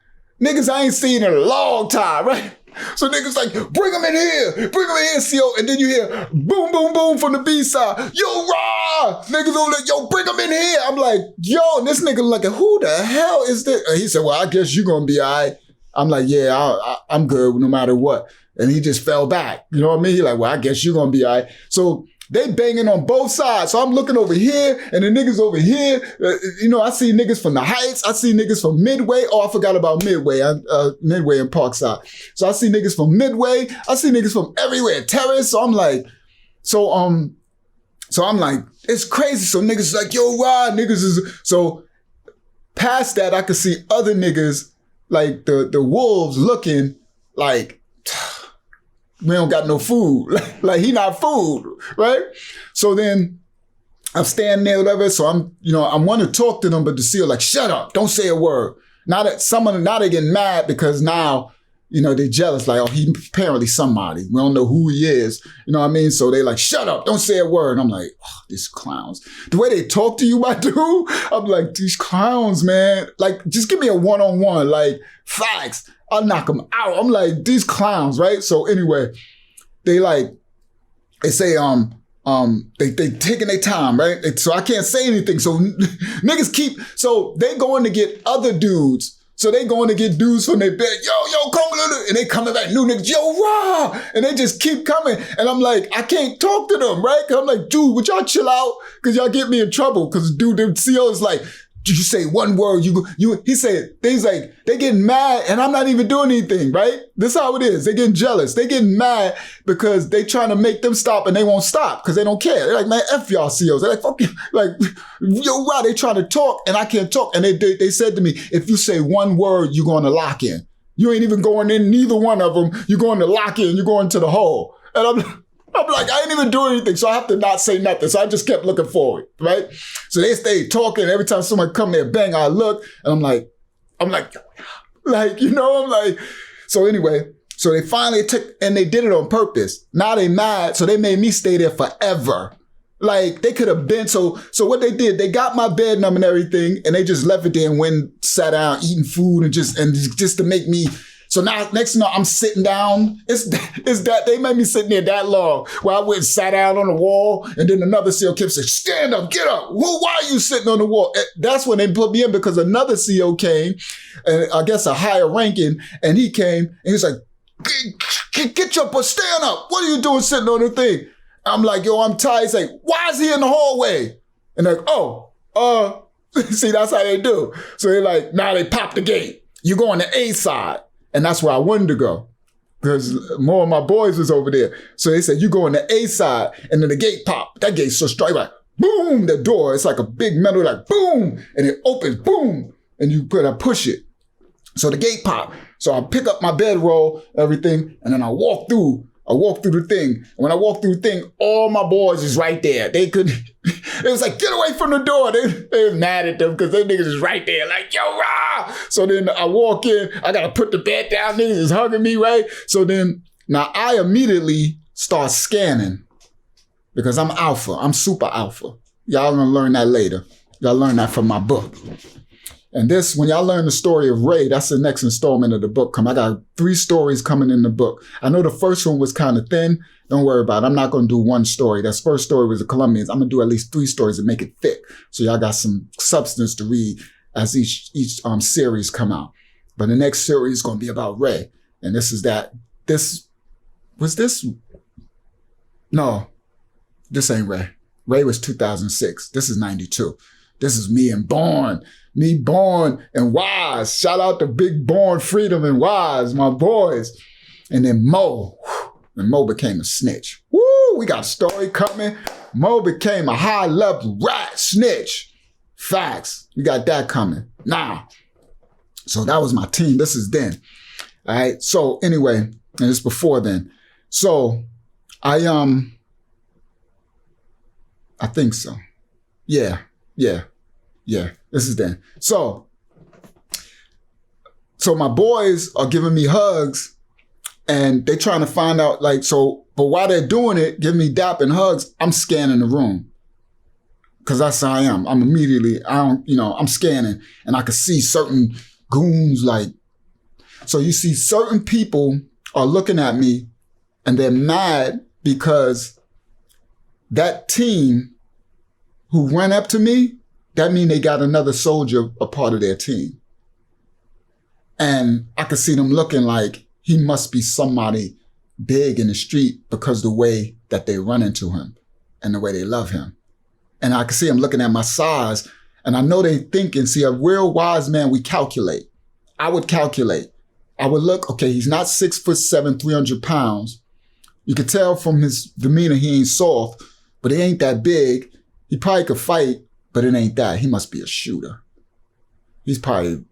niggas I ain't seen in a long time, right? So niggas like, bring him in here, CO. And then you hear boom, boom, boom from the B side. Yo, Rob. Niggas over there, yo, bring him in here. I'm like, yo, and this nigga like, who the hell is this? And he said, well, I guess you're going to be all right. I'm like, yeah, I'm good no matter what. And he just fell back. You know what I mean? He like, well, I guess you're going to be all right. So they banging on both sides. So I'm looking over here and the niggas over here. I see niggas from the Heights. I see niggas from Midway. Oh, I forgot about Midway. Midway and Parkside. So I see niggas from Midway. I see niggas from everywhere. Terrace. So I'm like, it's crazy. So niggas like, yo, Rod, niggas is, so past that, I could see other niggas like the wolves looking like, we don't got no food. Like he not food, right? So then I'm standing there, whatever. So I want to talk to them, but the seal like, shut up, don't say a word. Now they getting mad because now, they're jealous. Like, oh, he apparently somebody. We don't know who he is. You know what I mean? So they like, shut up, don't say a word. And I'm like, oh, these clowns. The way they talk to you, my dude, I'm like, these clowns, man. Like, just give me a one-on-one, like facts. I'll knock them out. I'm like, these clowns, right? So anyway, they say, they taking their time, right? So I can't say anything. So niggas so they going to get other dudes. So they going to get dudes from their bed, yo, come, and they coming back, new niggas, yo, rah, and they just keep coming. And I'm like, I can't talk to them, right? Cause I'm like, dude, would y'all chill out? Cause y'all get me in trouble. Cause dude, the CO is like, you say one word, he said things like, they getting mad and I'm not even doing anything, right? This is how it is. They getting jealous. They getting mad because they trying to make them stop and they won't stop because they don't care. They're like, man, F y'all COs. They're like, fuck you. Like, yo, wow, they trying to talk and I can't talk. And they said to me, if you say one word, you're going to lock in. You ain't even going in, neither one of them. You're going to lock in. You're going to the hole. And I'm like, I ain't even doing anything, so I have to not say nothing. So I just kept looking forward, right? So they stayed talking. Every time someone come there, bang, I look, and I'm like, so anyway, so they finally took, and they did it on purpose. Now they mad, so they made me stay there forever. Like, they could have been, so what they did, they got my bed number and everything, and they just left it there and went, sat down, eating food, and just to make me. So now, next thing you know, I'm sitting down. It's that they made me sitting there that long where I went and sat down on the wall. And then another CO kept saying, stand up, get up. Why are you sitting on the wall? That's when they put me in because another CO came, and I guess a higher ranking, and he came and he was like, get your butt, stand up. What are you doing sitting on the thing? I'm like, yo, I'm tired. He's like, why is he in the hallway? And they're like, see, that's how they do. So they're like, now they pop the gate. You go on the A side. And that's where I wanted to go because more of my boys was over there. So they said, you go on the A side and then the gate pop. That gate's so straight, like boom, the door. It's like a big metal, like boom, and it opens, boom, and you push it. So the gate pop. So I pick up my bedroll, everything, and then I walk through the thing. And when I walk through the thing, all my boys is right there. It was like, get away from the door. They was mad at them because they niggas is right there. Like, yo, rah! So then I walk in, I got to put the bed down. Niggas is hugging me, right? So then, now I immediately start scanning because I'm alpha. I'm super alpha. Y'all gonna learn that later. Y'all learn that from my book. And this, when y'all learn the story of Ray, that's the next installment of the book. I got 3 stories coming in the book. I know the first one was kind of thin. Don't worry about it. I'm not going to do one story. That first story was the Colombians. I'm going to do at least 3 stories and make it thick. So y'all got some substance to read as each series come out. But the next series is going to be about Ray. And no, this ain't Ray. Ray was 2006. This is 92. This is me and Born and Wise. Shout out to Big Born, Freedom, and Wise, my boys. And then Mo. And Mo became a snitch. Woo, we got a story coming. Mo became a high-level rat snitch. Facts. We got that coming. Now, so that was my team. This is then. All right. So anyway, and it's before then. So I think so. Yeah. This is then. So my boys are giving me hugs and they trying to find out but while they're doing it, giving me dap and hugs, I'm scanning the room. Cause that's how I am. I'm scanning and I can see certain goons so you see certain people are looking at me and they're mad because that team who ran up to me, that mean they got another soldier a part of their team. And I could see them looking like he must be somebody big in the street because the way that they run into him and the way they love him. And I could see them looking at my size and I know they thinking, see, a real wise man, we calculate. I would calculate. I would look, okay, he's not 6'7", 300 pounds. You could tell from his demeanor he ain't soft, but he ain't that big. He probably could fight. But it ain't that. He must be a shooter. He's probably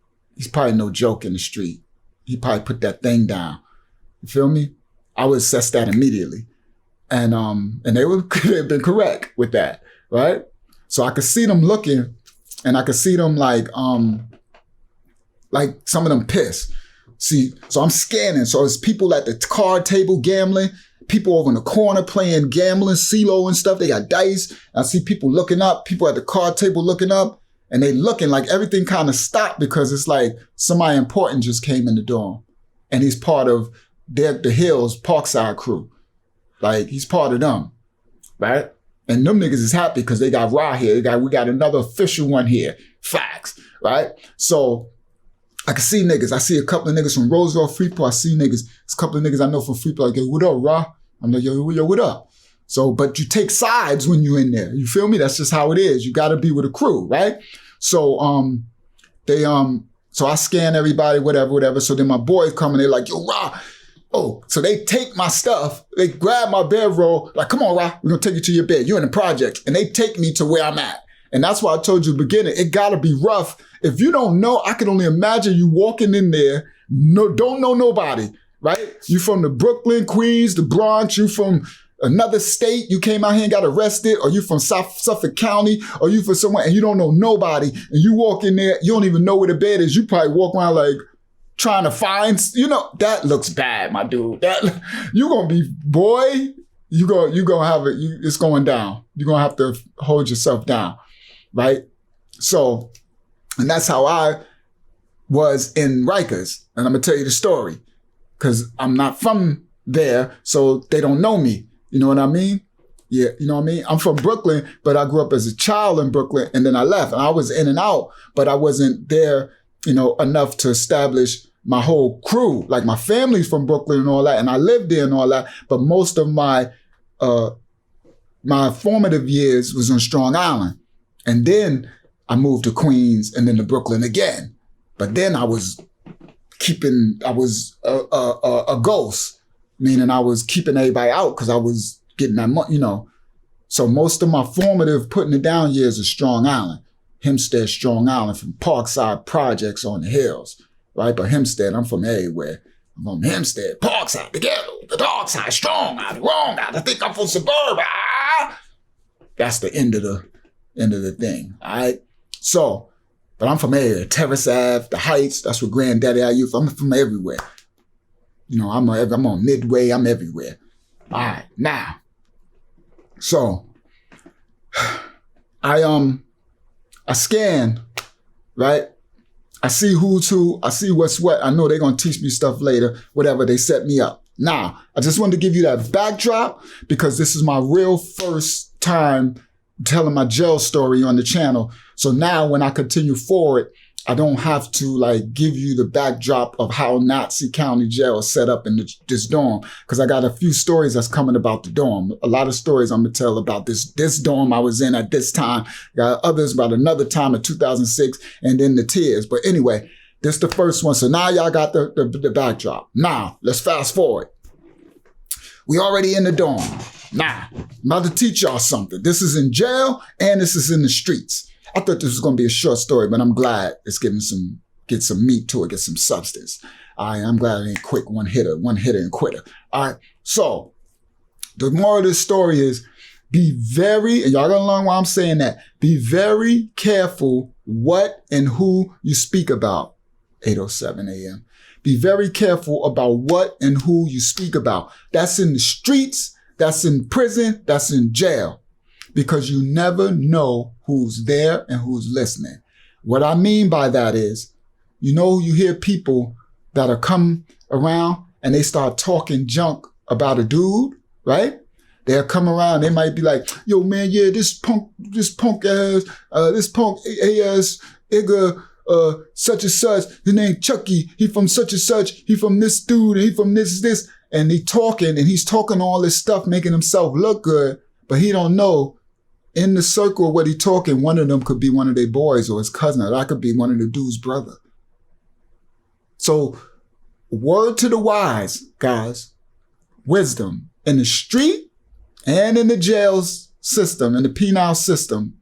no joke in the street. He probably put that thing down. You feel me? I would assess that immediately. And they have been correct with that, right? So I could see them looking and I could see them like some of them pissed. See, so I'm scanning. So it's people at the card table gambling, people over in the corner playing gambling, CeeLo and stuff. They got dice. I see people looking up, people at the card table looking up, and they looking like everything kind of stopped because it's like somebody important just came in the door. And he's part of the Hills Parkside crew. Like, he's part of them, right? And them niggas is happy because they got Ra here. We got another official one here. Facts, right? So I can see niggas. I see a couple of niggas from Roseville, Freeport. I see niggas. It's a couple of niggas I know from Freeport. Like, yo, what up, Ra? I'm like, yo, what up? So, but you take sides when you're in there. You feel me? That's just how it is. You got to be with a crew, right? So, so I scan everybody, whatever. So then my boys come and they're like, yo, Ra. Oh, so they take my stuff. They grab my bedroll. Like, come on, Ra. We're going to take you to your bed. You're in the project. And they take me to where I'm at. And that's why I told you at the beginning, it got to be rough. If you don't know, I can only imagine you walking in there, don't know nobody, right? You from the Brooklyn, Queens, the Bronx, you from another state, you came out here and got arrested, or you from Suffolk County, or you from somewhere and you don't know nobody, and you walk in there, you don't even know where the bed is. You probably walk around like trying to find, that looks bad, my dude. That you gonna be, boy, you gonna have it, it's going down. You're gonna have to hold yourself down, right? So, and that's how I was in Rikers. And I'm gonna tell you the story, because I'm not from there, so they don't know me. You know what I mean? Yeah, you know what I mean? I'm from Brooklyn, but I grew up as a child in Brooklyn, and then I left. And I was in and out, but I wasn't there, enough to establish my whole crew. Like, my family's from Brooklyn and all that, and I lived there and all that, but most of my formative years was on Strong Island. And then I moved to Queens and then to Brooklyn again. But then I was a ghost, meaning I was keeping everybody out because I was getting that money, So most of my formative putting it down years is Strong Island. Hempstead, Strong Island, from Parkside Projects on the hills, right? But Hempstead, I'm from everywhere. I'm from Hempstead, Parkside, the ghetto, the dark side, Strong Island, wrong Island. I think I'm from suburb. That's the end of the thing, all right? So, but I'm from everywhere. Terrace Ave, the Heights, that's where Granddaddy I used. I'm from everywhere. I'm on Midway, I'm everywhere. All right, now. So, I scan, right? I see who's who, I see what's what. I know they're going to teach me stuff later, whatever, they set me up. Now, I just wanted to give you that backdrop because this is my real first time telling my jail story on the channel. So now when I continue forward, I don't have to give you the backdrop of how Nassau County Jail is set up in this dorm, because I got a few stories that's coming about the dorm. A lot of stories I'm gonna tell about this dorm I was in at this time. Got others about another time in 2006, and then the tears. But anyway, this the first one. So now y'all got the backdrop. Now let's fast forward. We already in the dorm. Now I'm about to teach y'all something. This is in jail and this is in the streets. I thought this was going to be a short story, but I'm glad it's get some meat to it, get some substance. I'm glad it ain't quick, one hitter and quitter. All right. So the moral of this story is be very, and y'all gonna learn why I'm saying that, be very careful what and who you speak about. 8:07 a.m. Be very careful about what and who you speak about. That's in the streets, that's in prison, that's in jail. Because you never know who's there and who's listening. What I mean by that is, you hear people that are come around and they start talking junk about a dude, right? They'll come around, they might be like, yo man, yeah, this punk ass, Igga, such and such, his name Chucky, he from such and such, he from this dude, he from this, and he's talking all this stuff, making himself look good, but he don't know. In the circle of what he's talking, one of them could be one of their boys or his cousin, or that could be one of the dude's brother. So, word to the wise, guys, wisdom in the street and in the jail system, in the penal system,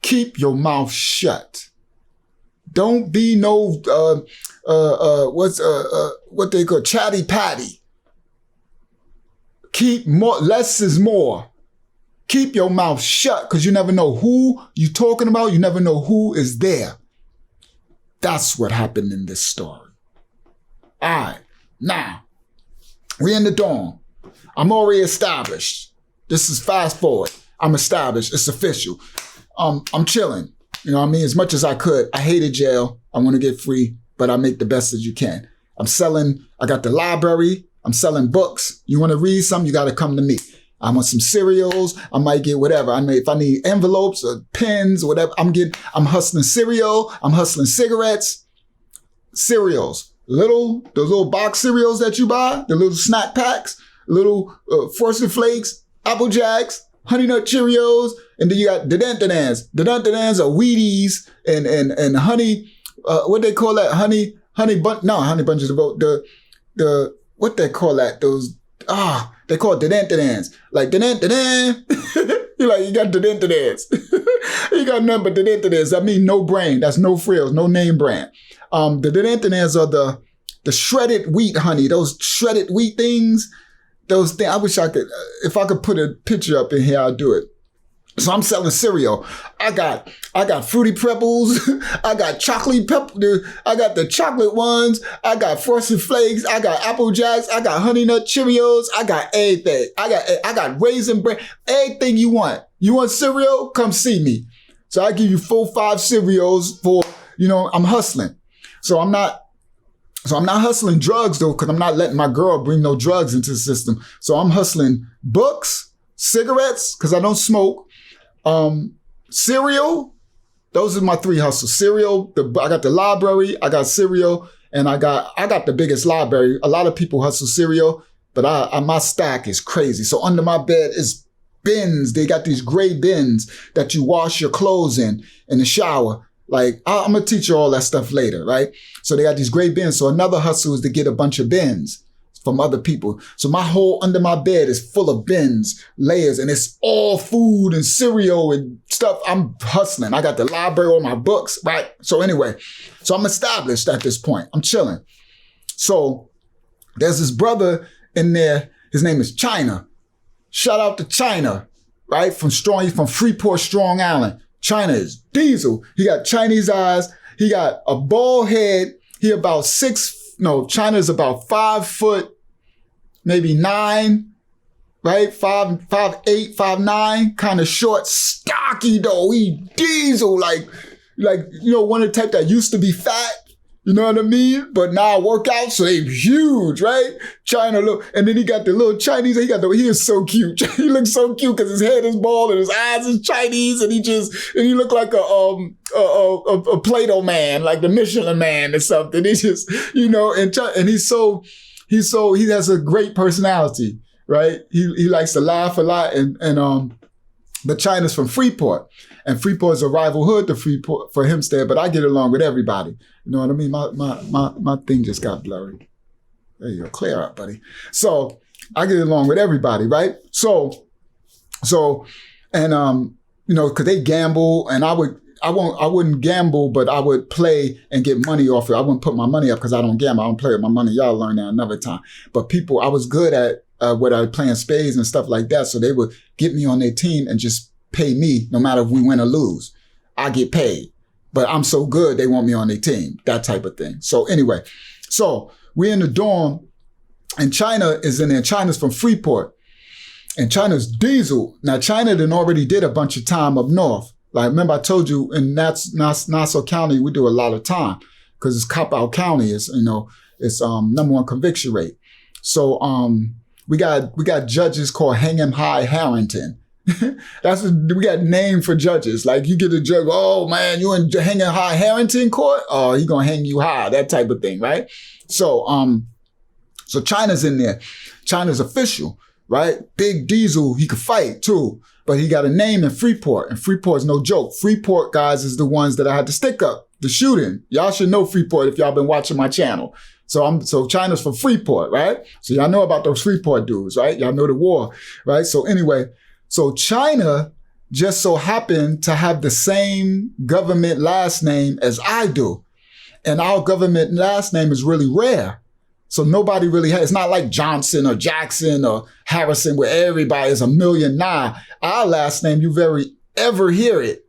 keep your mouth shut. Don't be no, what they call chatty patty. Keep more, less is more. Keep your mouth shut because you never know who you're talking about. You never know who is there. That's what happened in this story. All right. Now, we in the dorm. I'm already established. This is fast forward. I'm established. It's official. I'm chilling. You know what I mean? As much as I could. I hated jail. I want to get free, but I make the best as you can. I got the library. I'm selling books. You want to read something? You got to come to me. I want some cereals. I might get whatever. If I need envelopes or pens or whatever, I'm hustling cereal. I'm hustling cigarettes. cereals. Those little box cereals that you buy, the little snack packs, little Frosted Flakes, Apple Jacks, Honey Nut Cheerios, and then you got the Dent-A-Dans. The Dent-A-Dans are Wheaties and honey, what they call that? Honey bunches of oat. The what they call that? They call it the Dent-A-Dans. Like the Dent-A-Dan. You got the Dent-A-Dans. You got nothing but the Dent-A-Dans. That means no brand. That's no frills, no name brand. The Dent-A-Dans are the shredded wheat honey. Those shredded wheat things. Those things. I wish I could. If I could put a picture up in here, I'll do it. So I'm selling cereal. I got Fruity Pebbles. I got chocolate pepper. I got the chocolate ones. I got Frosted Flakes. I got Apple Jacks. I got Honey Nut Cheerios. I got everything. I got Raisin Bran. Everything you want. You want cereal? Come see me. So I give you 4-5 cereals for, I'm hustling. So I'm not hustling drugs though, because I'm not letting my girl bring no drugs into the system. So I'm hustling books, cigarettes, because I don't smoke. Cereal, those are my 3 hustles. Cereal, I got the library, I got cereal, and I got the biggest library. A lot of people hustle cereal, but my stack is crazy. So under my bed is bins. They got these gray bins that you wash your clothes in the shower. Like, I'm going to teach you all that stuff later, right? So they got these gray bins. So another hustle is to get a bunch of bins from other people. So my whole under my bed is full of bins, layers, and it's all food and cereal and stuff. I'm hustling. I got the library, all my books, right? So anyway, I'm established at this point. I'm chilling. So there's this brother in there. His name is China. Shout out to China, right? He's from Freeport, Strong Island. China is diesel. He got Chinese eyes. He got a bald head. China's about 5 foot, maybe 9, right? 5'8", 5'9", kind of short, stocky though. He diesel, like, one of the type that used to be fat. You know what I mean? But now work out, so they huge, right? China look, and then he got the little Chinese. He is so cute. He looks so cute because his head is bald and his eyes is Chinese, and he look like a Play-Doh man, like the Michelin man or something. He just, and he has a great personality, right? He likes to laugh a lot, but China's from Freeport. And Freeport is a rival hood to Freeport for Hempstead, but I get along with everybody. You know what I mean? My thing just got blurry. There you go. Clear up, buddy. So I get along with everybody, right? So, cause they gamble and I wouldn't gamble, but I would play and get money off it. I wouldn't put my money up because I don't gamble. I don't play with my money. Y'all learn that another time. But I was good at what I was playing spades and stuff like that. So they would get me on their team and just pay me no matter if we win or lose. I get paid. But I'm so good, they want me on their team. That type of thing. So anyway, we're in the dorm and China is in there. China's from Freeport. And China's diesel. Now, China already did a bunch of time up north. Like, remember I told you in Nassau County, we do a lot of time because it's Cop-Out County. It's number 1 conviction rate. So, we got judges called Hang'em High Harrington. We got name for judges. Like you get a judge, oh man, you in Hang'em High Harrington court? Oh, he gonna hang you high, that type of thing, right? So China's in there. China's official, right? Big diesel, he could fight too, but he got a name in Freeport, and Freeport's no joke. Freeport guys is the ones that I had to stick up, the shooting. Y'all should know Freeport if y'all been watching my channel. So China's from Freeport, right? So y'all know about those Freeport dudes, right? Y'all know the war, right? So anyway, so China just so happened to have the same government last name as I do. And our government last name is really rare. So nobody really has, it's not like Johnson or Jackson or Harrison where everybody is a million. Nah, our last name, you very ever hear it.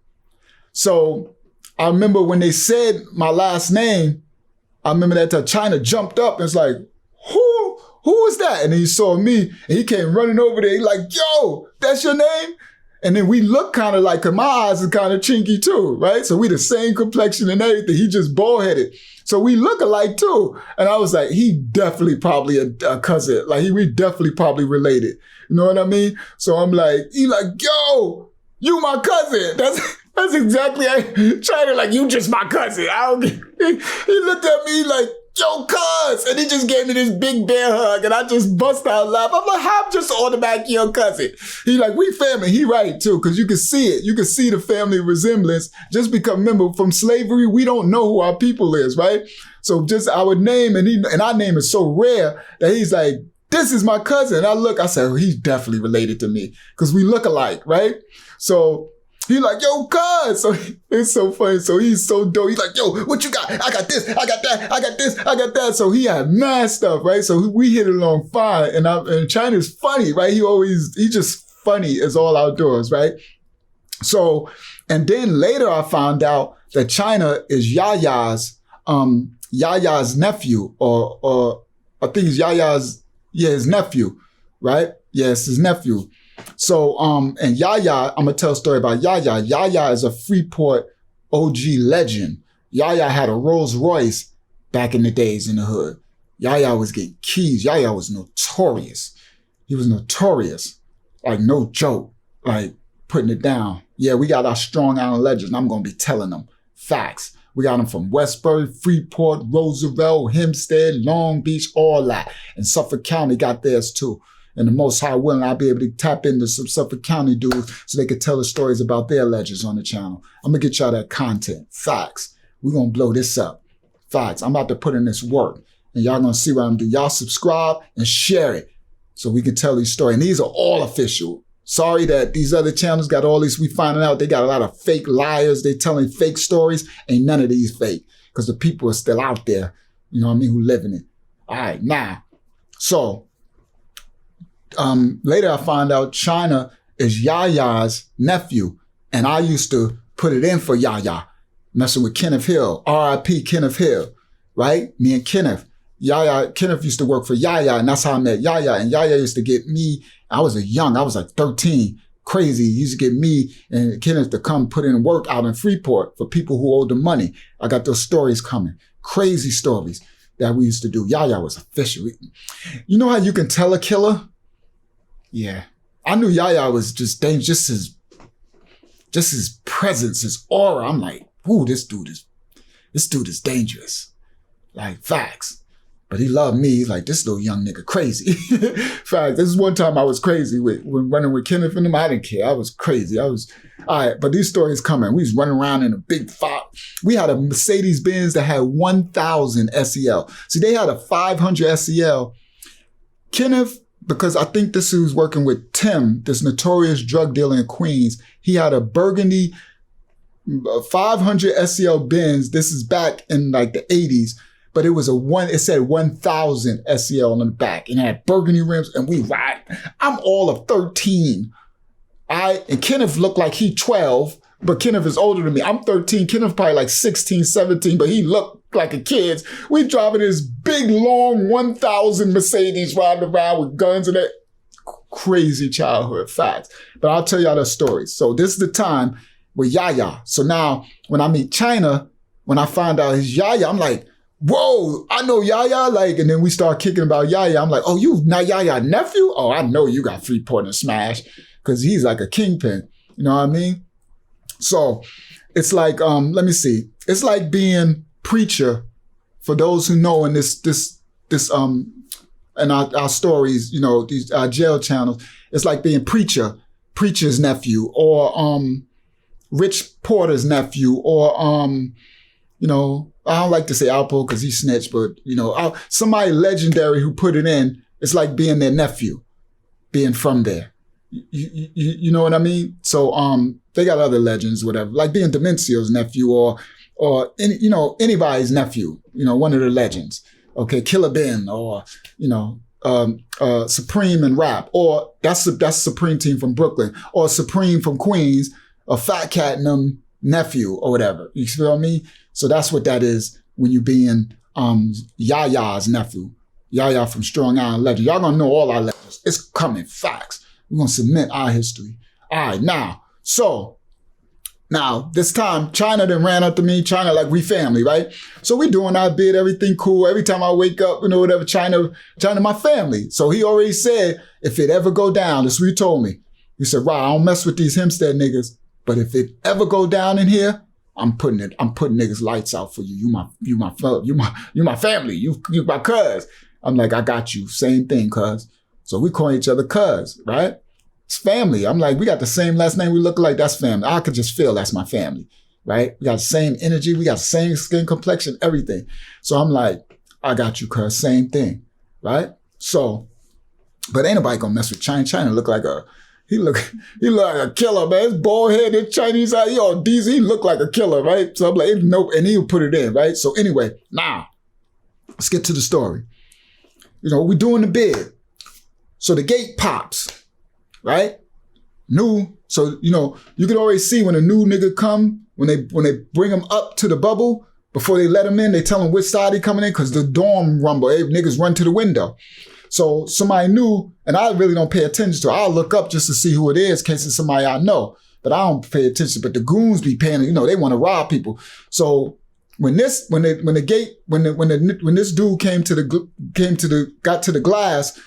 So I remember when they said my last name, I remember that China jumped up and was like, who is that? And he saw me and he came running over there. He like, yo, that's your name? And then we look kind of like, cause my eyes are kind of chinky too, right? So we the same complexion and everything. He just bald headed. So we look alike too. And I was like, he definitely probably a cousin. Like we definitely probably related. You know what I mean? So I'm like, he like, yo, you my cousin. That's exactly China, like, you just my cousin. He looked at me like, yo, cuz, and he just gave me this big bear hug, and I just bust out laughing. I'm like, how I'm just automatically your cousin? He like, we family. He right, too, because you can see it. You can see the family resemblance. Just because, remember, from slavery, we don't know who our people is, right? So just our name, and our name is so rare that he's like, this is my cousin. And I said, oh, he's definitely related to me, because we look alike, right? So he like, yo, cuz. So it's so funny. So he's so dope. He's like, yo, what you got? I got this. I got that. I got this. I got that. So he had mad stuff, right? So we hit it along fine. And China's funny, right? He just funny as all outdoors, right? So, and then later I found out that China is Yaya's nephew, or I think it's his nephew, right? Yes, his nephew. So, and Yaya, I'm gonna tell a story about Yaya. Yaya is a Freeport OG legend. Yaya had a Rolls Royce back in the days in the hood. Yaya was getting keys. Yaya was notorious. He was notorious. Like, no joke. Like, putting it down. Yeah, we got our Strong Island legends, and I'm gonna be telling them facts. We got them from Westbury, Freeport, Roosevelt, Hempstead, Long Beach, all that. And Suffolk County got theirs too. And the Most High willing, I'll be able to tap into some Suffolk County dudes so they could tell the stories about their legends on the channel. I'm going to get y'all that content. Facts. We're going to blow this up. Facts. I'm about to put in this work. And y'all going to see what I'm doing. Y'all subscribe and share it so we can tell these stories. And these are all official. Sorry that these other channels got all these. We finding out they got a lot of fake liars. They telling fake stories. Ain't none of these fake, because the people are still out there, you know what I mean, who live in it. All right, now. So, later I found out China is Yaya's nephew, and I used to put it in for Yaya, messing with Kenneth Hill, R.I.P. Kenneth Hill, right? Me and Kenneth. Kenneth used to work for Yaya, and that's how I met Yaya. And Yaya used to get me, I was like 13, crazy. He used to get me and Kenneth to come put in work out in Freeport for people who owed the money. I got those stories coming, crazy stories that we used to do. Yaya was official. You know how you can tell a killer? Yeah. I knew Yaya was just dangerous, just his presence, his aura. I'm like, ooh, this dude is dangerous. Like, facts. But he loved me. He's like, this little young nigga crazy. Facts. This is one time I was crazy when running with Kenneth and them. I didn't care. I was crazy. All right, but these stories coming. We was running around in a big we had a Mercedes-Benz that had 1,000 SEL. See, they had a 500 SEL. Kenneth, because I think this was working with Tim, this notorious drug dealer in Queens. He had a burgundy 500 SEL Benz. This is back in like the 80s, but it said 1,000 SEL on the back and it had burgundy rims, and we ride. I'm all of 13. And Kenneth looked like he 12, but Kenneth is older than me. I'm 13. Kenneth probably like 16, 17, but he looked like a kid. We driving this big, long 1,000 Mercedes riding around with guns and that. Crazy childhood facts. But I'll tell y'all the stories. So this is the time with Yaya. So now when I meet China, when I find out he's Yaya, I'm like, whoa, I know Yaya. Like, and then we start kicking about Yaya. I'm like, oh, you not Yaya nephew? Oh, I know you got Freeport and Smash, because he's like a kingpin. You know what I mean? So it's like, let me see. It's like being preacher, for those who know in this and our stories, you know, these jail channels. It's like being preacher's nephew, or Rich Porter's nephew, or you know, I don't like to say Alpo because he snitched, but you know, somebody legendary who put it in. It's like being their nephew, being from there. You know what I mean? So they got other legends, whatever, like being Demencio's nephew, or any, you know, anybody's nephew. You know, one of the legends. Okay, Killer Ben, or you know, Supreme and Rap, or that's Supreme team from Brooklyn, or Supreme from Queens, or Fat Cat and them nephew, or whatever. You feel me? So that's what that is when you being Yaya's nephew, Yaya from Strong Island Legend. Y'all gonna know all our legends. It's coming, facts. We're gonna submit our history. All right, now, this time, China then ran up to me. China, like, we family, right? So we doing our bid, everything cool. Every time I wake up, you know, whatever, China, my family. So he already said, if it ever go down, that's what he told me. He said, right, I don't mess with these Hempstead niggas. But if it ever go down in here, I'm putting niggas lights out for you. You my family. You my cuz. I'm like, I got you. Same thing, cuz. So we call each other cuz, right? It's family. I'm like, we got the same last name. We look like that's family. I could just feel that's my family, right? We got the same energy. We got the same skin complexion, everything. So I'm like, I got you, cuz. Same thing, right? So, but ain't nobody gonna mess with China. China look like he look like a killer, man. His bald headed Chinese out, DZ, he look like a killer, right? So I'm like, nope, and he'll put it in, right? So anyway, now, let's get to the story. We doing the bid. So the gate pops, right? So, you can always see when a new nigga come, when they bring him up to the bubble, before they let him in, they tell him which side he coming in, because the dorm rumble, niggas run to the window. So somebody new, and I really don't pay attention to it. I'll look up just to see who it is, in case it's somebody I know. But I don't pay attention. But the goons be paying, they want to rob people. So when this dude got to the glass,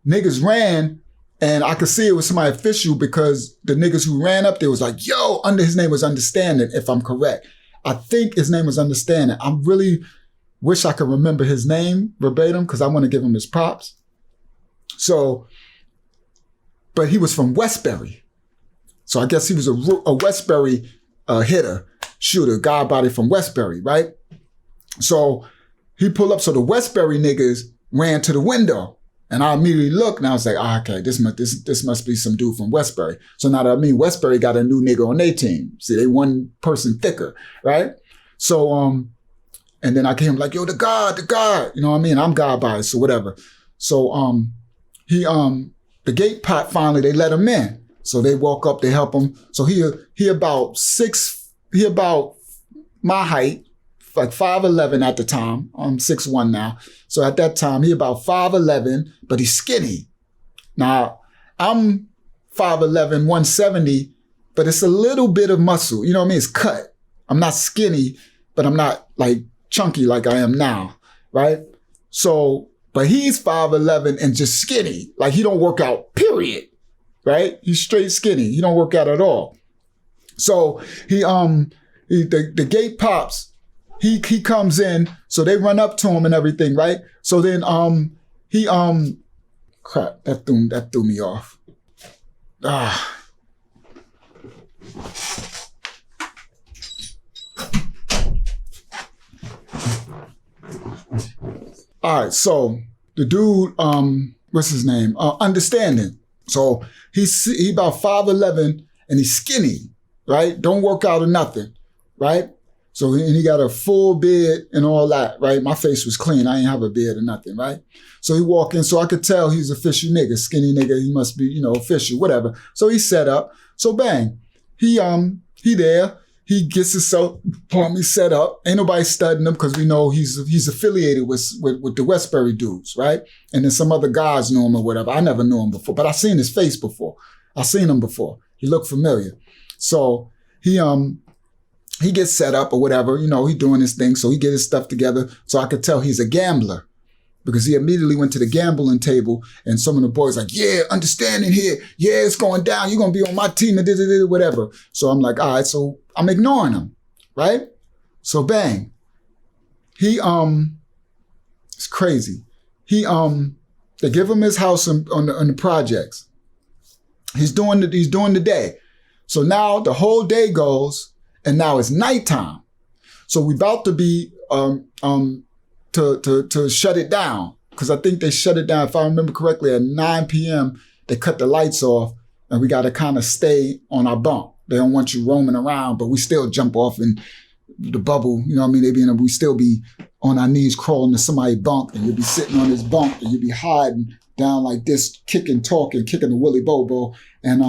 niggas ran, and I could see it was somebody official, because the niggas who ran up there was like, yo, his name was Understanding, if I'm correct. I think his name was Understanding. I really wish I could remember his name verbatim, because I want to give him his props. So, but he was from Westbury. So I guess he was a Westbury shooter, guy body from Westbury, right? So he pulled up. So the Westbury niggas ran to the window, and I immediately looked, and I was like, okay, this must be some dude from Westbury. So now that Westbury got a new nigga on their team. See, they one person thicker, right? So, and then I came like, yo, the guard, you know what I mean? I'm God body, so whatever. So, the gate pot finally, they let him in. So they walk up, they help him. So he about my height, like 5'11" at the time. I'm 6'1" now. So at that time, he about 5'11", but he's skinny. Now, I'm 5'11", 170, but it's a little bit of muscle. You know what I mean? It's cut. I'm not skinny, but I'm not like chunky like I am now, right? So, but he's 5'11" and just skinny. Like he don't work out, period. Right? He's straight skinny. He don't work out at all. So the gate pops. He comes in. So they run up to him and everything, right? So then crap, that threw me off. All right, so the dude, what's his name? Understanding. So he about 5'11" and he's skinny, right? Don't work out or nothing, right? So and he got a full beard and all that, right? My face was clean. I ain't have a beard or nothing, right? So he walk in, so I could tell he's official nigga, skinny nigga. He must be, official, whatever. So he set up. So bang, he there. He gets himself, set up. Ain't nobody studying him because we know he's affiliated with the Westbury dudes, right? And then some other guys know him or whatever. I never knew him before, but I seen his face before. I seen him before. He looked familiar. So he gets set up or whatever. He doing his thing. So he get his stuff together. So I could tell he's a gambler, because he immediately went to the gambling table, and some of the boys like, yeah, Understanding here. Yeah, it's going down. You're going to be on my team and whatever. So I'm like, all right. So I'm ignoring him, right? So bang. It's crazy. They give him his house on the projects. He's doing the day. So now the whole day goes, and now it's nighttime. So we about to be, to shut it down. Because I think they shut it down, if I remember correctly, at 9 p.m., they cut the lights off, and we got to kind of stay on our bunk. They don't want you roaming around, but we still jump off in the bubble. You know what I mean? We still be on our knees crawling to somebody's bunk, and you'll be sitting on this bunk, and you'll be hiding down like this, kicking the willy bobo, and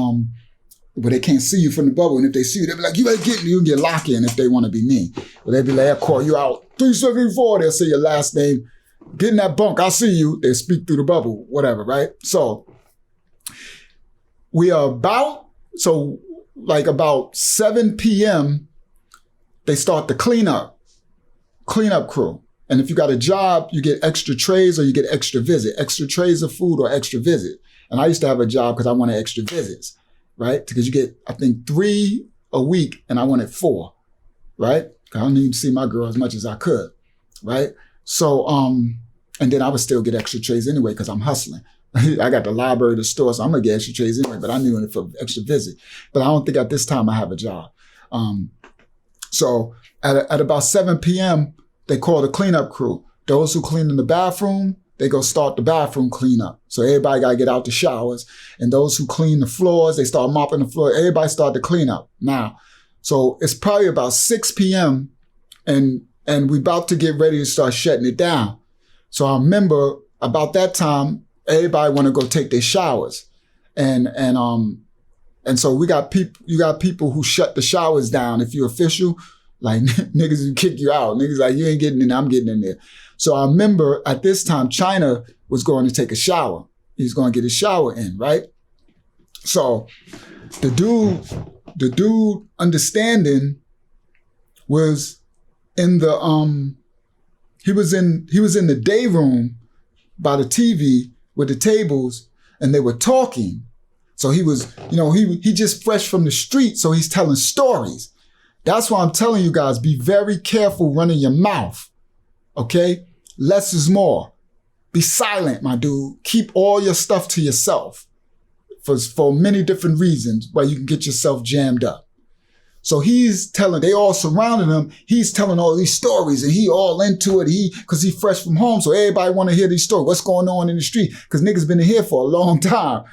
but they can't see you from the bubble. And if they see you, they'll be like, you better you get locked in if they want to be mean. But they'll be like, I'll call you out. 374, they'll say your last name. Get in that bunk, I'll see you. They speak through the bubble, whatever, right? So we are about 7 p.m., they start the cleanup crew. And if you got a job, you get extra trays or you get extra visit, extra trays of food or extra visit. And I used to have a job because I wanted extra visits, right? Because you get, I think, 3 a week and I wanted 4, right? I don't even see my girl as much as I could, right? So, and then I would still get extra trays anyway because I'm hustling. I got the library, the store, so I'm going to get extra trays anyway, but I knew it for extra visit. But I don't think at this time I have a job. So at about 7 p.m., they call the cleanup crew. Those who clean in the bathroom, they go start the bathroom cleanup. So everybody got to get out the showers. And those who clean the floors, they start mopping the floor. Everybody start to clean up now. So it's probably about 6 p.m. and we about to get ready to start shutting it down. So I remember about that time, everybody want to go take their showers. And so you got people who shut the showers down. If you're official, like niggas will kick you out. Niggas like, you ain't getting in there, I'm getting in there. So I remember at this time, China was going to take a shower. He's going to get his shower in, right? So the dude understanding was in the, he was in the day room by the TV with the tables and they were talking. So he was, he just fresh from the street. So he's telling stories. That's why I'm telling you guys, be very careful running your mouth. Okay? Less is more. Be silent, my dude. Keep all your stuff to yourself for many different reasons where you can get yourself jammed up. So they all surrounding him. He's telling all these stories and he all into it. Cause he fresh from home. So everybody want to hear these stories. What's going on in the street? Cause niggas been in here for a long time,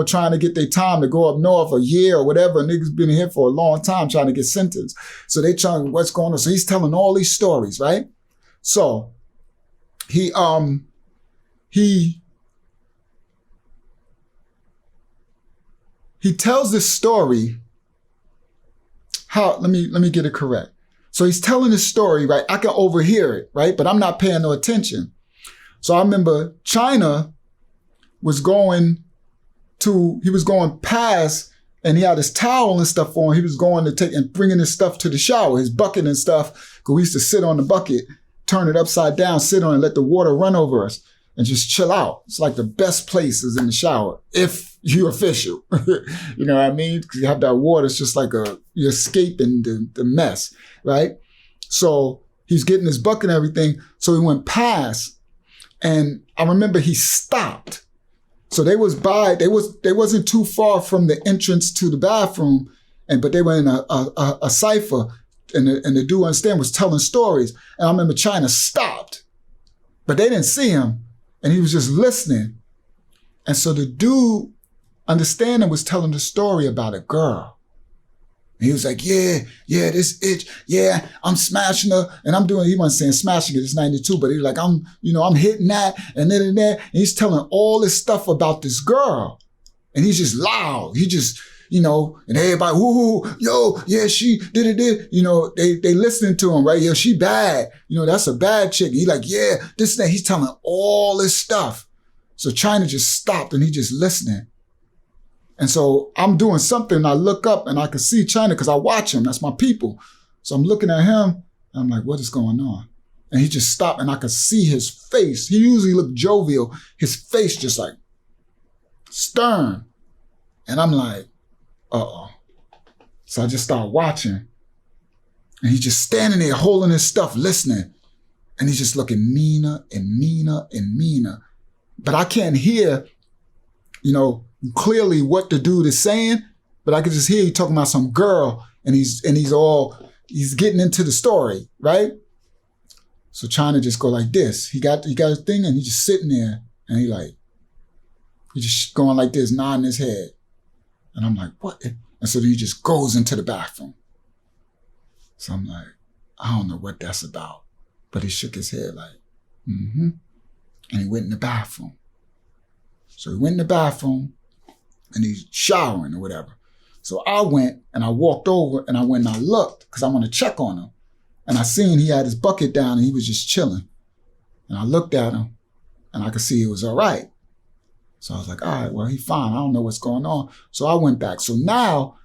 trying to get their time to go up north a year or whatever. Niggas been in here for a long time trying to get sentenced. So they trying, what's going on? So he's telling all these stories, right? So he tells this story. Let me get it correct. So he's telling this story, right? I can overhear it, right? But I'm not paying no attention. So I remember China was going past and he had his towel and stuff on. He was going to take and bringing his stuff to the shower, his bucket and stuff. Cause we used to sit on the bucket, turn it upside down, sit on it, and let the water run over us and just chill out. It's like the best place is in the shower. If you're official, you know what I mean? Because you have that water, it's just like you're escaping the mess, right? So he's getting his bucket and everything. So he went past and I remember he stopped. So they wasn't too far from the entrance to the bathroom, but they were in a cipher and the dude understand was telling stories. And I remember China stopped, but they didn't see him and he was just listening. And so the dude understanding was telling the story about a girl. And he was like, yeah, this itch. Yeah, I'm smashing her. And he wasn't saying smashing it, it's 92, but he's like, I'm hitting that and then and there. And he's telling all this stuff about this girl. And he's just loud. He just, and everybody, woo, yo, yeah, she did it. They listening to him, right? Yeah, she bad. That's a bad chick. And he's like, yeah, this and that. He's telling all this stuff. So China just stopped and he just listening. And so I'm doing something and I look up and I can see China because I watch him. That's my people. So I'm looking at him and I'm like, what is going on? And he just stopped and I could see his face. He usually looked jovial. His face just like stern. And I'm like, uh-oh. So I just start watching. And he's just standing there holding his stuff, listening. And he's just looking meaner and meaner and meaner. But I can't hear, clearly what the dude is saying, but I could just hear he talking about some girl and he's getting into the story, right? So China just go like this. He got a thing and he's just sitting there and he's just going like this, nodding his head. And I'm like, what? And so he just goes into the bathroom. So I'm like, I don't know what that's about. But he shook his head like, mm-hmm. And he went in the bathroom. So he went in the bathroom and he's showering or whatever. So I went and I walked over and I went and I looked because I want to check on him. And I seen he had his bucket down and he was just chilling. And I looked at him and I could see he was all right. So I was like, all right, well, he's fine. I don't know what's going on. So I went back. So now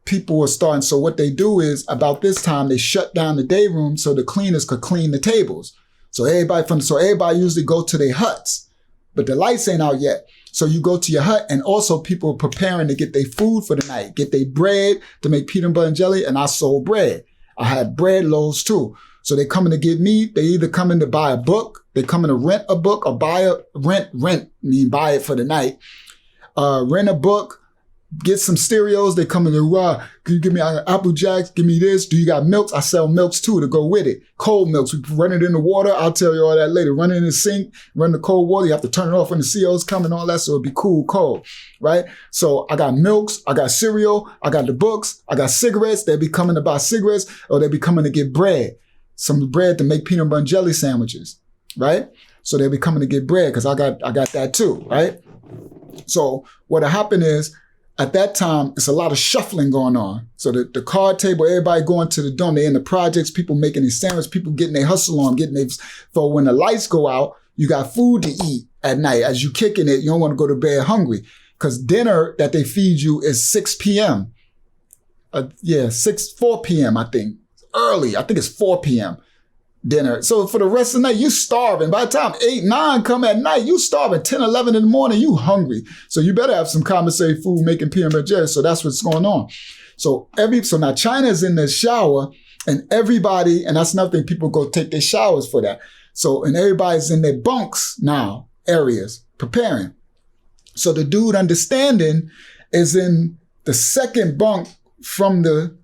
people were starting. So what they do is about this time, they shut down the day room so the cleaners could clean the tables. So everybody usually go to their huts, but the lights ain't out yet. So you go to your hut, and also people are preparing to get their food for the night, get their bread to make peanut butter and jelly, and I sold bread. I had bread loaves too. So they coming to get me. They either coming to buy a book, they coming to rent a book, or buy it for the night. Rent a book, get some stereos. They come in and can you give me Apple Jacks? Give me this. Do you got milks? I sell milks too to go with it. Cold milks. We run it in the water. I'll tell you all that later. Run it in the sink, run the cold water. You have to turn it off when the COs come and all that, so it'll be cool, cold, right? So I got milks, I got cereal, I got the books, I got cigarettes. They'll be coming to buy cigarettes, or they'll be coming to get bread. Some bread to make peanut butter and jelly sandwiches, right? So they'll be coming to get bread because I got that too, right? So what'll happen is, at that time, it's a lot of shuffling going on. So the card table, everybody going to the dorm, they in the projects, people making these sandwiches, people getting their hustle on, for when the lights go out, you got food to eat at night. As you kicking it, you don't want to go to bed hungry, because dinner that they feed you is 6 p.m. 4 p.m. I think. Early. I think it's 4 p.m. dinner. So for the rest of the night, you starving. By the time 8, 9 come at night, you starving. 10, 11 in the morning, you hungry. So you better have some commissary food making peanut butter jelly. So that's what's going on. So now China's in the shower, and everybody, and that's another thing, people go take their showers for that. So, and everybody's in their bunks now, areas, preparing. So the dude understanding is in the second bunk from the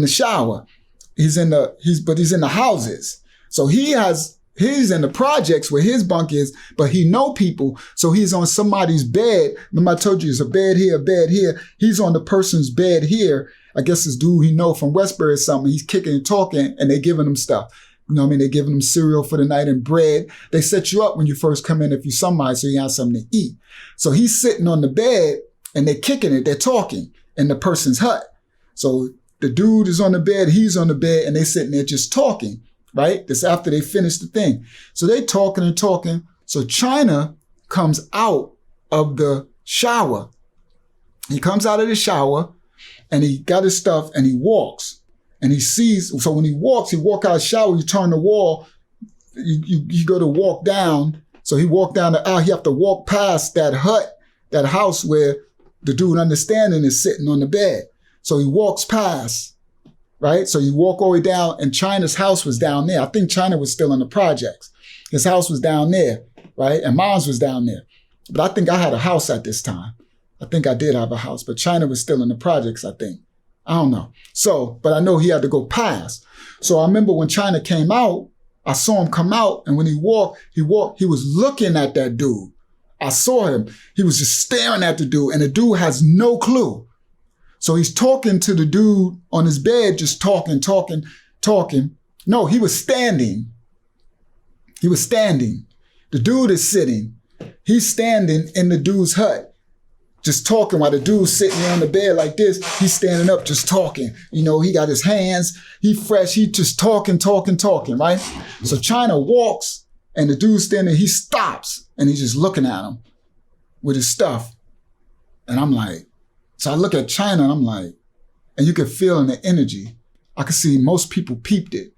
shower. He's in the houses. So he's in the projects where his bunk is, but he know people. So he's on somebody's bed. Remember I told you it's a bed here, a bed here. He's on the person's bed here. I guess this dude he know from Westbury or something. He's kicking and talking, and they giving him stuff. You know what I mean? They giving him cereal for the night and bread. They set you up when you first come in if you somebody, so you have something to eat. So he's sitting on the bed, and they're kicking it. They're talking in the person's hut. So the dude is on the bed, he's on the bed, and they sitting there just talking, right? This after they finish the thing. So they talking and talking. So China comes out of the shower. He comes out of the shower, and he got his stuff, and he walks. And he sees, so when he walk out of the shower, you turn the wall, you go to walk down. So he walked down the aisle, he have to walk past that hut, that house where the dude understanding is sitting on the bed. So he walks past, right? So you walk all the way down, and China's house was down there. I think China was still in the projects. His house was down there, right? And mine's was down there. But I think I had a house at this time. I think I did have a house, but China was still in the projects, I think. I don't know. So, but I know he had to go past. So I remember when China came out, I saw him come out, and when he walked, he was looking at that dude. I saw him. He was just staring at the dude, and the dude has no clue. So he's talking to the dude on his bed, just talking. No, he was standing. The dude is sitting. He's standing in the dude's hut, just talking while the dude's sitting there on the bed like this. He's standing up, just talking. You know, he got his hands, he fresh, he just talking, right? So China walks, and the dude's standing, he stops, and he's just looking at him with his stuff. And I'm like, so I look at China, and I'm like, and you can feel in the energy. I can see most people peeped it.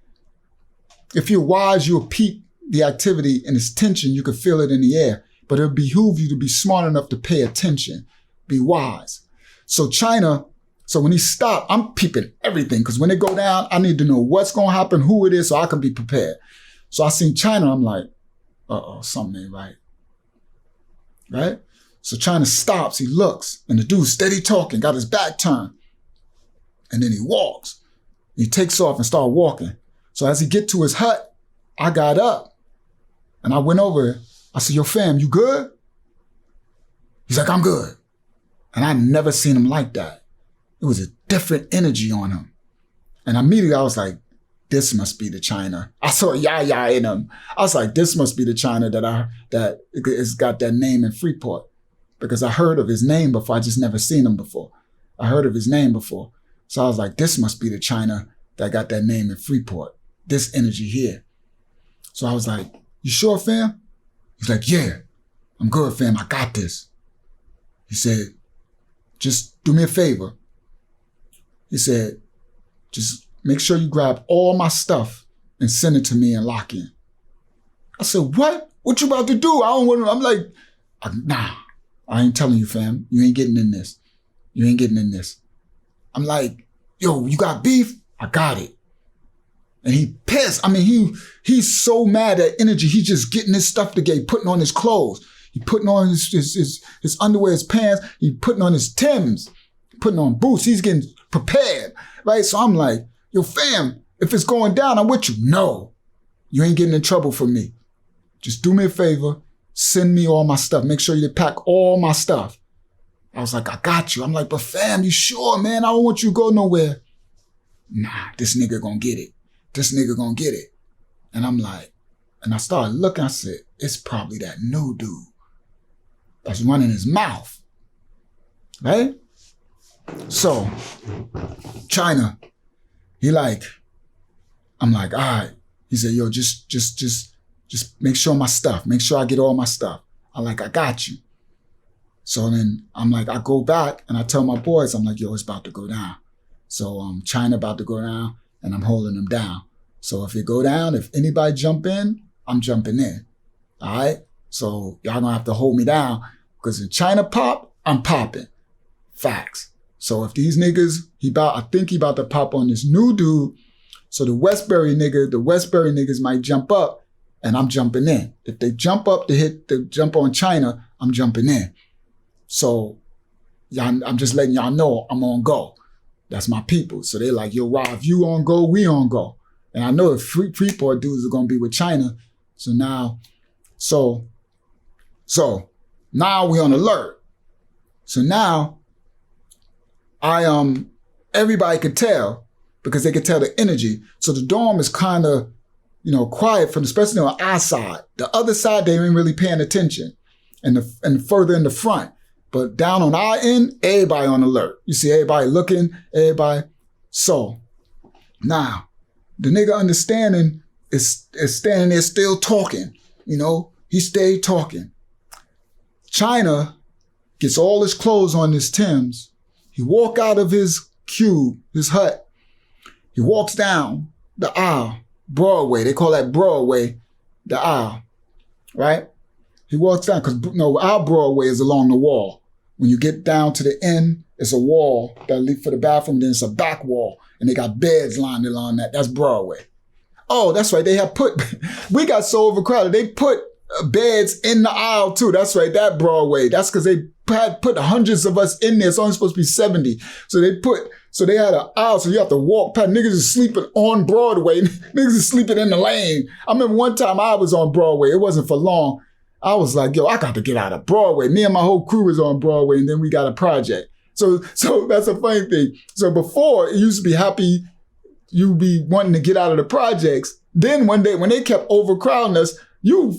If you're wise, you'll peep the activity and its tension. You can feel it in the air, but it'll behoove you to be smart enough to pay attention, be wise. So China, so when he stopped, I'm peeping everything, because when they go down, I need to know what's going to happen, who it is, so I can be prepared. So I seen China, I'm like, something ain't right. Right? So China stops, he looks, and the dude's steady talking, got his back turned. And then he walks. He takes off and starts walking. So as he get to his hut, I got up and I went over. I said, yo, fam, you good? He's like, I'm good. And I never seen him like that. It was a different energy on him. And immediately I was like, this must be the China. I saw Yaya in him. I was like, this must be the China that has got that name in Freeport. Because I heard of his name before. I just never seen him before. I heard of his name before. So I was like, this must be the China that got that name in Freeport. This energy here. So I was like, you sure, fam? He's like, yeah, I'm good, fam. I got this. He said, just do me a favor. He said, just make sure you grab all my stuff and send it to me and lock in. I said, what? What you about to do? I don't want to. I'm like, nah. I ain't telling you, fam. You ain't getting in this. You ain't getting in this. I'm like, yo, you got beef? I got it. And he pissed. I mean, he's so mad at energy. He's just getting his stuff together, putting on his clothes. He putting on his underwear, his pants. He putting on his Timbs, putting on boots. He's getting prepared, right? So I'm like, yo, fam, if it's going down, I'm with you. No, you ain't getting in trouble for me. Just do me a favor. Send me all my stuff. Make sure you pack all my stuff. I was like, I got you. I'm like, but fam, you sure, man? I don't want you to go nowhere. Nah, this nigga gonna get it. This nigga gonna get it. And I'm like, and I started looking, I said, it's probably that new dude that's running his mouth, right? So, China, I'm like, all right. He said, yo, just make sure my stuff, make sure I get all my stuff. I'm like, I got you. So then I'm like, I go back and I tell my boys, I'm like, yo, it's about to go down. So China about to go down and I'm holding them down. So if it go down, if anybody jump in, I'm jumping in. All right? So y'all gonna have to hold me down because if China pop, I'm popping. Facts. So if these niggas, I think he about to pop on this new dude. So the Westbury niggas might jump up and I'm jumping in. If they jump up to jump on China, I'm jumping in. So I'm just letting y'all know I'm on go. That's my people. So they're like, yo, Rob, if you on go, we on go. And I know if Freeport dudes are going to be with China. So now we on alert. So now everybody could tell because they could tell the energy. So the dorm is kind of, quiet especially on our side. The other side, they ain't really paying attention. And further in the front. But down on our end, everybody on alert. You see everybody looking, everybody. So now the nigga understanding is standing there still talking. He stayed talking. China gets all his clothes on his Timbs. He walk out of his cube, his hut. He walks down the aisle, Broadway. They call that Broadway, the aisle, right? He walks down because our Broadway is along the wall. When you get down to the end, it's a wall that leads for the bathroom. Then it's a back wall, and they got beds lined along that. That's Broadway. Oh, that's right. We got so overcrowded. They put beds in the aisle too. That's right. That Broadway. That's because they had put hundreds of us in there. It's only supposed to be 70. So they had an aisle. So you have to walk past. Niggas is sleeping on Broadway. Niggas is sleeping in the lane. I remember one time I was on Broadway. It wasn't for long. I was like, yo, I got to get out of Broadway. Me and my whole crew was on Broadway, and then we got a project. So that's a funny thing. So before, it used to be happy you be wanting to get out of the projects. Then one day, when they kept overcrowding us, you're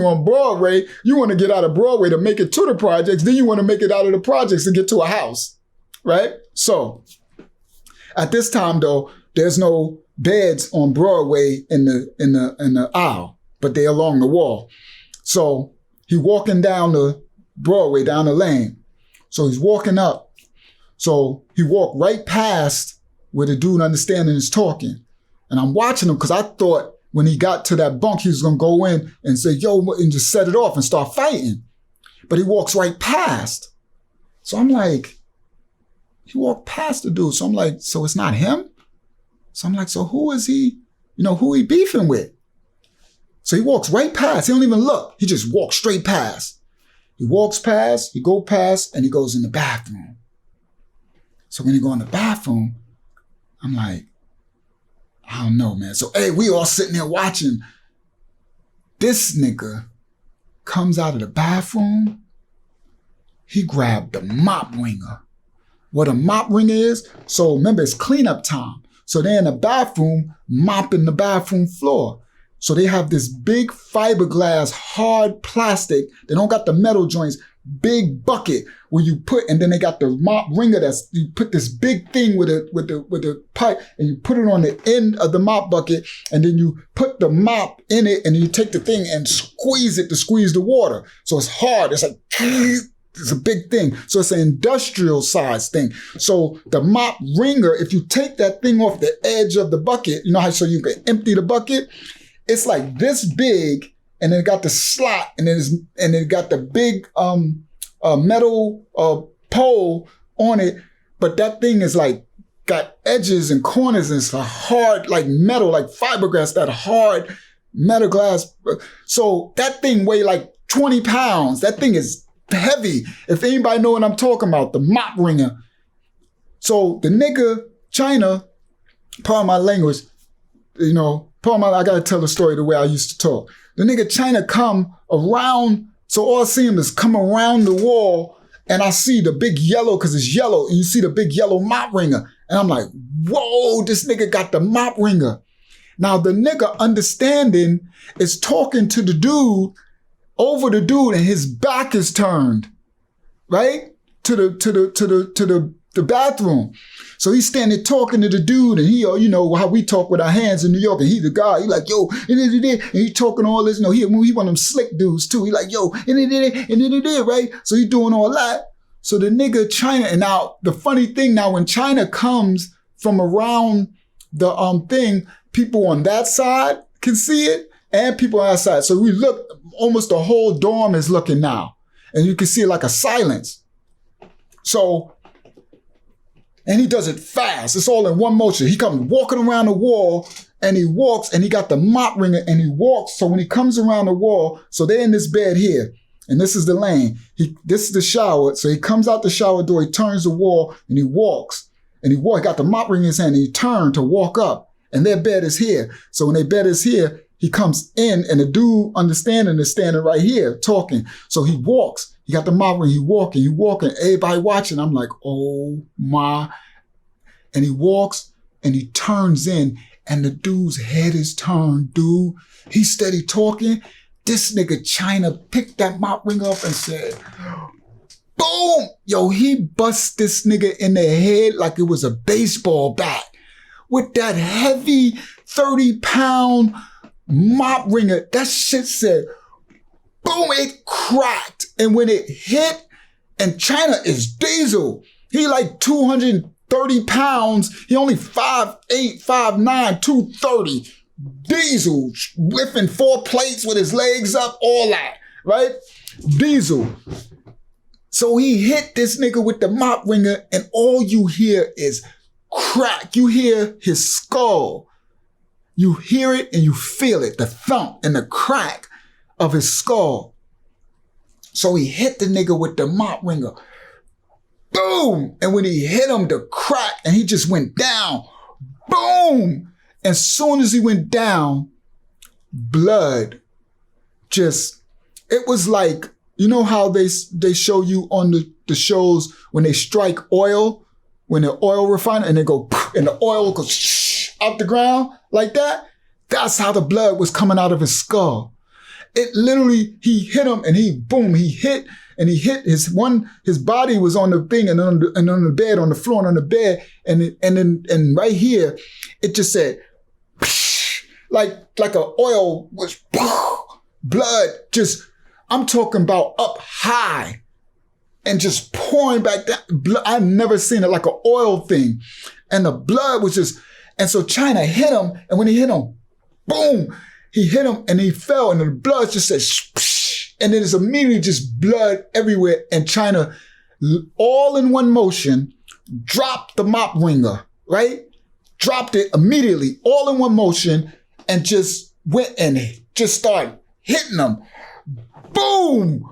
on Broadway. You want to get out of Broadway to make it to the projects. Then you want to make it out of the projects to get to a house, right? So at this time, though, there's no beds on Broadway in the aisle, but they're along the wall. So he walking down the Broadway, down the lane. So he's walking up. So he walked right past where the dude understanding is talking. And I'm watching him because I thought when he got to that bunk, he was going to go in and say, yo, and just set it off and start fighting. But he walks right past. So I'm like, he walked past the dude. So I'm like, so it's not him? So I'm like, so who is he? Who he beefing with? So he walks right past. He don't even look. He just walks straight past. He walks past, he go past, and he goes in the bathroom. So when he go in the bathroom, I'm like, I don't know, man. So, hey, we all sitting there watching. This nigga comes out of the bathroom. He grabbed the mop wringer. What a mop wringer is, so remember, it's cleanup time. So they're in the bathroom, mopping the bathroom floor. So they have this big fiberglass, hard plastic. They don't got the metal joints, big bucket where you put, and then they got the mop wringer you put this big thing with the pipe and you put it on the end of the mop bucket and then you put the mop in it and you take the thing and squeeze it to squeeze the water. So it's hard. It's like, it's a big thing. So it's an industrial size thing. So the mop wringer, if you take that thing off the edge of the bucket, so you can empty the bucket, it's like this big, and it got the slot, and it got the big metal pole on it, but that thing is like got edges and corners and it's a hard like metal, like fiberglass, that hard metal glass. So that thing weigh like 20 pounds. That thing is heavy. If anybody know what I'm talking about, the mop ringer. So the nigga, China, part of my language, you know, I gotta tell the story the way I used to talk. The nigga China come around, so all I see him is come around the wall, and I see the big yellow, cause it's yellow, and you see the big yellow mop ringer. And I'm like, whoa, this nigga got the mop ringer. Now the nigga understanding is talking to the dude, over the dude, and his back is turned, right? To the bathroom. So he's standing talking to the dude, and he, you know, how we talk with our hands in New York, and he the guy, he like, yo, and he talking all this, you know, he one of them slick dudes too. He like, yo, right? So he doing all that. So the nigga China, and now the funny thing now, when China comes from around the thing, people on that side can see it, and people on that side. So we look, almost the whole dorm is looking now, and you can see it like a silence. So, and he does it fast. It's all in one motion. He comes walking around the wall, and he walks, and he got the mop ringer, and he walks. So when he comes around the wall, so they're in this bed here, and this is the lane. This is the shower. So he comes out the shower door, he turns the wall, and he walks. And he got the mop ringer in his hand, and he turned to walk up. And their bed is here. So when their bed is here, he comes in, and the dude understanding is standing right here talking. So he walks. He got the mop ring. He walking. Everybody watching. I'm like, oh my. And he walks and he turns in, and the dude's head is turned, dude. He steady talking. This nigga China picked that mop ring up and said, boom. Yo, he bust this nigga in the head like it was a baseball bat with that heavy 30-pound mop ringer. That shit said, boom, it cracked. And when it hit, and China is diesel. He like 230 pounds. He only 5'8", 5'9", 230. Diesel, lifting 4 plates with his legs up, all that, right? Diesel. So he hit this nigga with the mop ringer, and all you hear is crack. You hear his skull. You hear it and you feel it, the thump and the crack of his skull. So he hit the nigga with the mop ringer. Boom! And when he hit him, the crack, and he just went down. Boom! As soon as he went down, blood just, it was like, you know how they show you on the shows when they strike oil, when the oil refiner, and they go, and the oil goes out the ground like that? That's how the blood was coming out of his skull. It literally, he hit him, and he hit, and he hit his body was on the thing, and on the bed, on the floor, and on the bed, and right here, it just said, like a oil was, blood just, I'm talking about up high and just pouring back down. Blood, I've never seen it like an oil thing. And the blood was just, and so China hit him, and when he hit him, boom, he hit him and he fell, and the blood just said, and then it's immediately just blood everywhere. And China, all in one motion, dropped the mop ringer, right? Dropped it immediately, all in one motion, and just went and just started hitting them. Boom!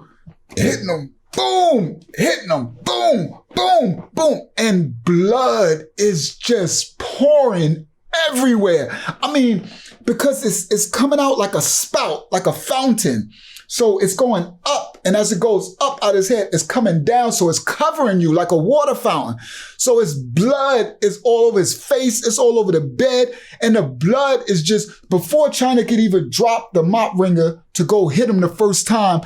Hitting them. Boom! Hitting them. Boom! Boom! Boom! And blood is just pouring everywhere. I mean, because it's coming out like a spout, like a fountain. So it's going up, and as it goes up out of his head, it's coming down, so it's covering you like a water fountain. So his blood is all over his face, it's all over the bed, and the blood is just, before China could even drop the mop ringer to go hit him the first time,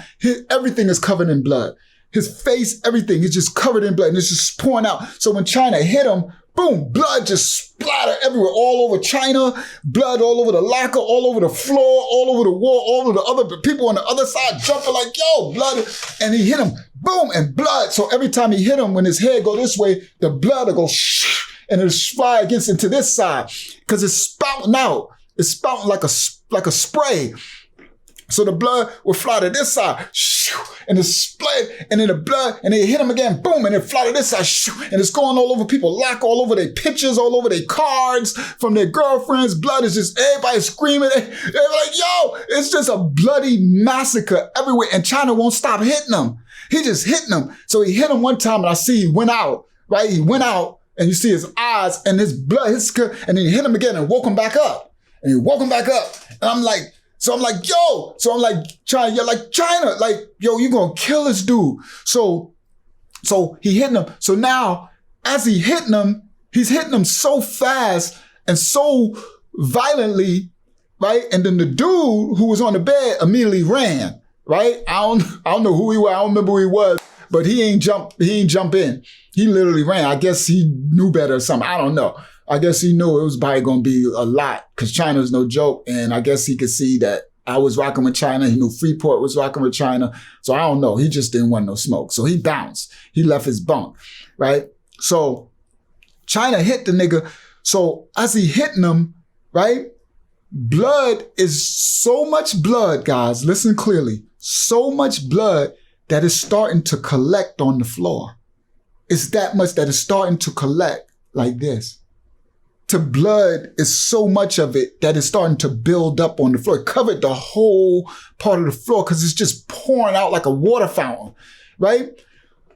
everything is covered in blood. His face, everything is just covered in blood, and it's just pouring out. So when China hit him, boom, blood just splattered everywhere, all over China, blood all over the locker, all over the floor, all over the wall, all over the other people on the other side jumping like, yo, blood. And he hit him, boom, and blood. So every time he hit him, when his head go this way, the blood will go and it'll fly against into this side because it's spouting out. It's spouting like a spray. So the blood would fly to this side, shoo, and it's split, and then the blood, and they hit him again, boom, and it fly to this side, shoo, and it's going all over people, lock all over their pictures, all over their cards from their girlfriends. Blood is just everybody screaming. They're like, yo, it's just a bloody massacre everywhere, and China won't stop hitting them. He just hitting them. So he hit him one time, and I see he went out, right? He went out, and you see his eyes and his blood, and then he hit him again and woke him back up. And he woke him back up, and I'm like, yo. So I'm like, China, like, yo, you gonna kill this dude. So he hitting him. So now, as he hitting him, he's hitting him so fast and so violently, right? And then the dude who was on the bed immediately ran, right? I don't know who he was. I don't remember who he was, but he ain't jump in. He literally ran. I guess he knew better or something. I don't know. I guess he knew it was probably going to be a lot because China's no joke. And I guess he could see that I was rocking with China. He knew Freeport was rocking with China. So I don't know. He just didn't want no smoke. So he bounced. He left his bunk, right? So China hit the nigga. So as he hitting him, right? Blood is so much blood, guys. Listen clearly. So much blood that is starting to collect on the floor. It's that much that is starting to collect like this. The blood is so much of it that it's starting to build up on the floor. It covered the whole part of the floor because it's just pouring out like a water fountain, right?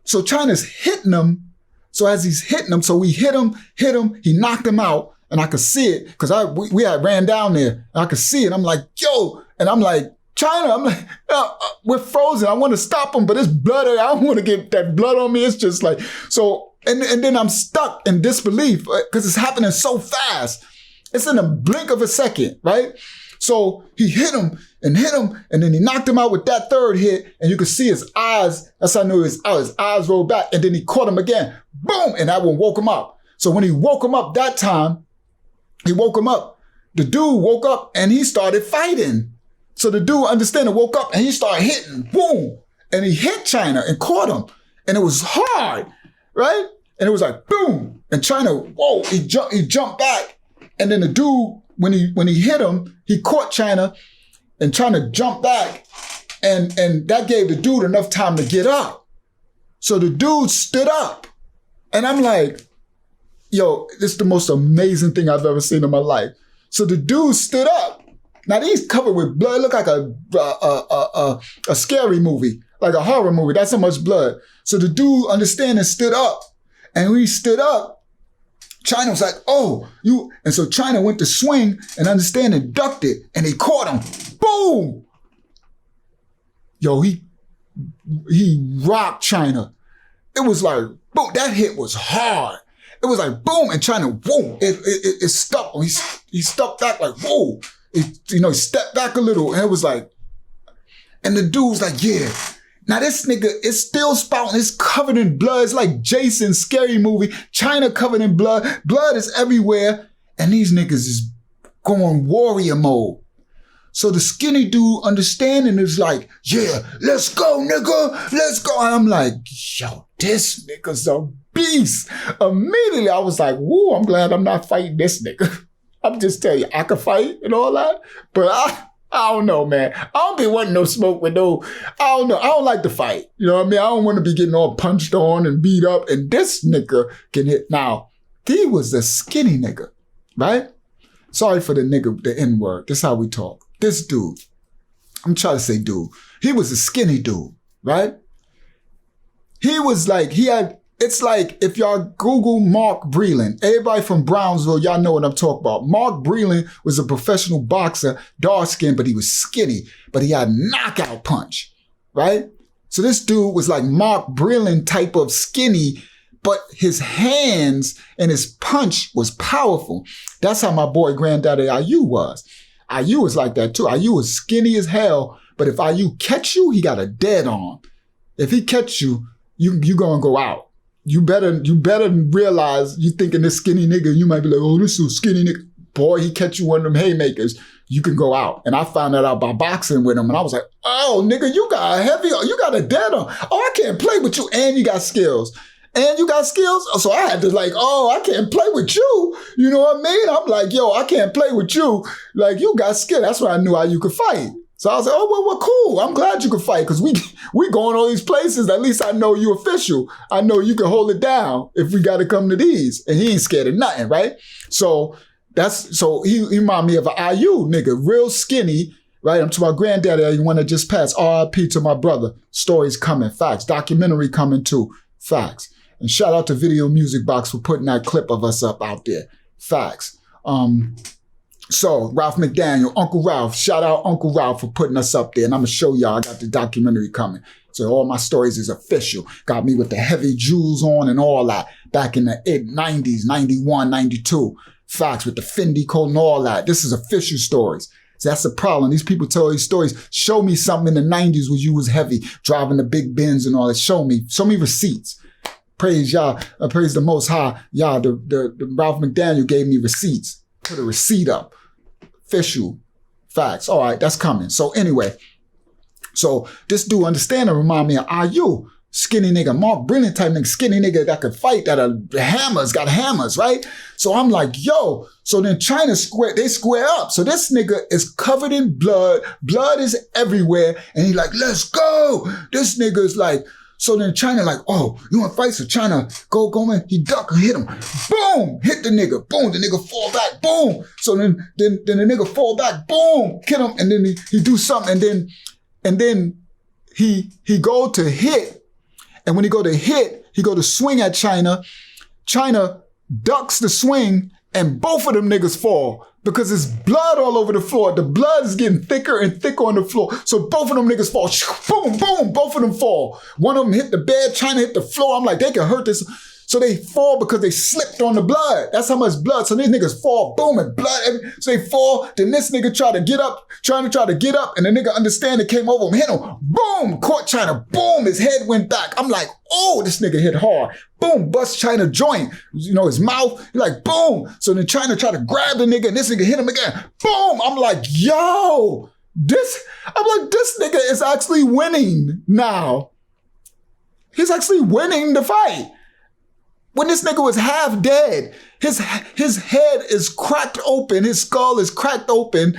So China's hitting him. So as he's hitting him, so we hit him, he knocked him out, and I could see it because we had ran down there. And I could see it. I'm like, yo, and I'm like, China, I'm like, we're frozen. I want to stop him, but it's blood. I don't want to get that blood on me. It's just like, so. And then I'm stuck in disbelief because it's happening so fast. It's in a blink of a second, right? So he hit him, and then he knocked him out with that third hit, and you could see his eyes. That's how I knew his eyes rolled back, and then he caught him again. Boom! And that one woke him up. So when he woke him up that time, the dude woke up, and he started fighting. So the dude woke up, and he started hitting. Boom! And he hit China and caught him. And it was hard, right? And it was like, boom. And China, whoa, he jumped back. And then the dude, when he hit him, he caught China, and China jumped back. And that gave the dude enough time to get up. So the dude stood up. And I'm like, yo, this is the most amazing thing I've ever seen in my life. So the dude stood up. Now he's covered with blood. It looked like a scary movie, like a horror movie. That's so much blood. So the dude stood up. And when he stood up, China was like, oh, you. And so China went to swing and ducked it. And they caught him. Boom. Yo, he rocked China. It was like, boom, that hit was hard. It was like, boom, and China, boom, it stuck. He stuck back like, whoa. He stepped back a little, and it was like, and the dude's like, yeah. Now this nigga is still spouting. It's covered in blood. It's like Jason's scary movie. China covered in blood. Blood is everywhere. And these niggas is going warrior mode. So the skinny dude understanding is like, yeah, let's go, nigga. Let's go. And I'm like, yo, this nigga's a beast. Immediately I was like, woo, I'm glad I'm not fighting this nigga. I'm just telling you, I can fight and all that. But I don't know, man. I don't be wanting no smoke with no, I don't know. I don't like to fight. You know what I mean? I don't want to be getting all punched on and beat up. And this nigga can hit. Now, he was a skinny nigga, right? Sorry for the nigga, the N-word. This is how we talk. This dude, I'm trying to say dude. He was a skinny dude, right? He was like, it's like if y'all Google Mark Breland, everybody from Brownsville, y'all know what I'm talking about. Mark Breland was a professional boxer, dark skinned, but he was skinny, but he had a knockout punch, right? So this dude was like Mark Breland type of skinny, but his hands and his punch was powerful. That's how my boy granddaddy IU was. IU was like that too. IU was skinny as hell, but if IU catch you, he got a dead on. If he catch you, you gonna go out. You better realize you thinking this skinny nigga, you might be like, oh, this is skinny nigga. Boy, he catch you one of them haymakers, you can go out. And I found that out by boxing with him. And I was like, oh, nigga, you got a dead on. Oh, I can't play with you. And you got skills. So I had to like, oh, I can't play with you. You know what I mean? I'm like, yo, I can't play with you. Like, you got skill. That's when I knew how you could fight. So I was like, oh, well, cool. I'm glad you can fight because we going all these places. At least I know you official. I know you can hold it down if we got to come to these. And he ain't scared of nothing, right? So he remind me of an IU nigga, real skinny, right? I'm to my granddaddy, the one that just passed. RIP to my brother. Stories coming, facts. Documentary coming too, facts. And shout out to Video Music Box for putting that clip of us up out there, facts. So Ralph McDaniel, Uncle Ralph, shout out Uncle Ralph for putting us up there. And I'm going to show y'all, I got the documentary coming. So all my stories is official. Got me with the heavy jewels on and all that back in the 90s, 91, 92. Facts with the Fendi coat and all that. This is official stories. So that's the problem. These people tell these stories. Show me something in the 90s where you was heavy, driving the big Benz and all that. Show me receipts. Praise y'all. Praise the Most High. Y'all, the Ralph McDaniel gave me receipts. Put a receipt up. Official. Facts. All right, that's coming. So anyway, so this dude understand and remind me of IU. Skinny nigga, Mark Brilliant type nigga, skinny nigga that could fight, that got hammers, right? So I'm like, yo. So then China they square up. So this nigga is covered in blood. Blood is everywhere. And he like, let's go. This nigga is like, so then China like, oh, you want to fight? So China, go, man. He duck and hit him. Boom, hit the nigga. Boom, the nigga fall back. Boom. So then the nigga fall back. Boom, hit him. And then he do something. And then he go to hit. And when he go to hit, he go to swing at China. China ducks the swing and both of them niggas fall. Because there's blood all over the floor. The blood is getting thicker and thicker on the floor. So both of them niggas fall. Boom, boom, both of them fall. One of them hit the bed, China hit the floor. I'm like, they can hurt this. So they fall because they slipped on the blood. That's how much blood. So these niggas fall, boom, and blood. So they fall. Then this nigga trying to get up. And the nigga understand it, came over him, hit him. Boom, caught China. Boom, his head went back. I'm like, oh, this nigga hit hard. Boom, bust China joint. You know, his mouth, like, boom. So then China tried to grab the nigga and this nigga hit him again. Boom, I'm like, yo, this nigga is actually winning now. He's actually winning the fight. When this nigga was half dead, his head is cracked open, his skull is cracked open.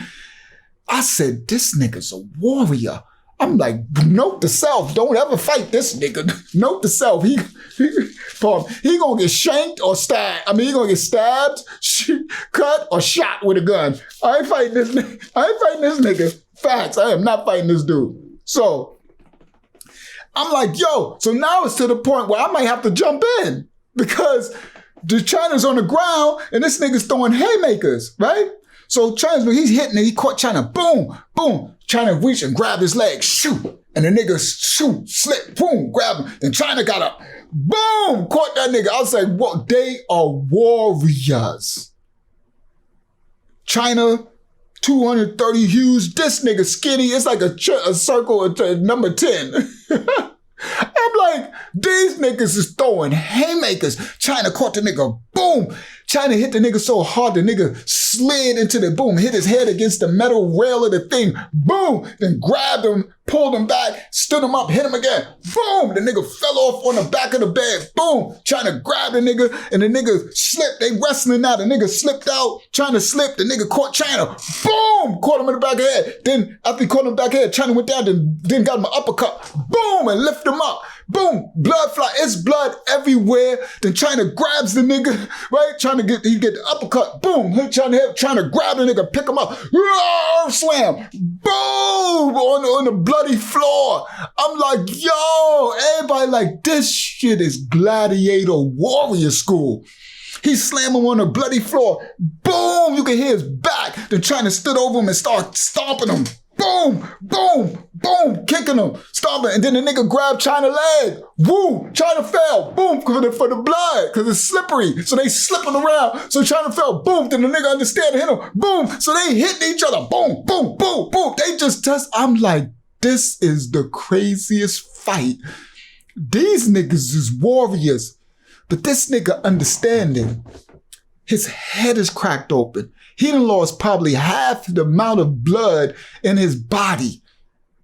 I said, this nigga's a warrior. I'm like, note to self, don't ever fight this nigga. Note to self, he gonna get shanked or stabbed. I mean, he gonna get stabbed, cut, or shot with a gun. I ain't fighting this nigga. Facts, I am not fighting this dude. So, I'm like, yo, so now it's to the point where I might have to jump in. Because the China's on the ground and this nigga's throwing haymakers, right? So he's hitting it. He caught China. Boom, boom. China reached and grabbed his leg. Shoot. And the nigga slip, boom, grab him. Then China got up. Boom, caught that nigga. I was like, what? They are warriors. China, 230 hues. This nigga skinny. It's like a circle at number 10. I'm like, these niggas is throwing haymakers. China caught the nigga, boom. China hit the nigga so hard, the nigga slid into the boom, hit his head against the metal rail of the thing, boom. Then grabbed him, pulled him back, stood him up, hit him again, boom. The nigga fell off on the back of the bed, boom. China grabbed the nigga, and the nigga slipped. They wrestling now. The nigga slipped out. China slipped. The nigga caught China, boom. Caught him in the back of the head. Then after he caught him in the back of the head, China went down, then got him an uppercut, boom, and lifted him up. Boom, blood fly, it's blood everywhere. Then China grabs the nigga, right? He get the uppercut, boom, trying to grab the nigga, pick him up, slam, boom, on the bloody floor. I'm like, yo, everybody like, this shit is gladiator warrior school. He slammed him on the bloody floor, boom, you can hear his back. Then China stood over him and started stomping him. Boom, boom, boom, kicking him, stomping. And then the nigga grabbed China's leg. Woo, China fell. Boom, for the blood, because it's slippery. So they slipping around. So China fell. Boom, then the nigga understand and hit him. Boom, so they hitting each other. Boom, boom, boom, boom. They just test. I'm like, this is the craziest fight. These niggas is warriors. But this nigga understanding, his head is cracked open. He done lost probably half the amount of blood in his body.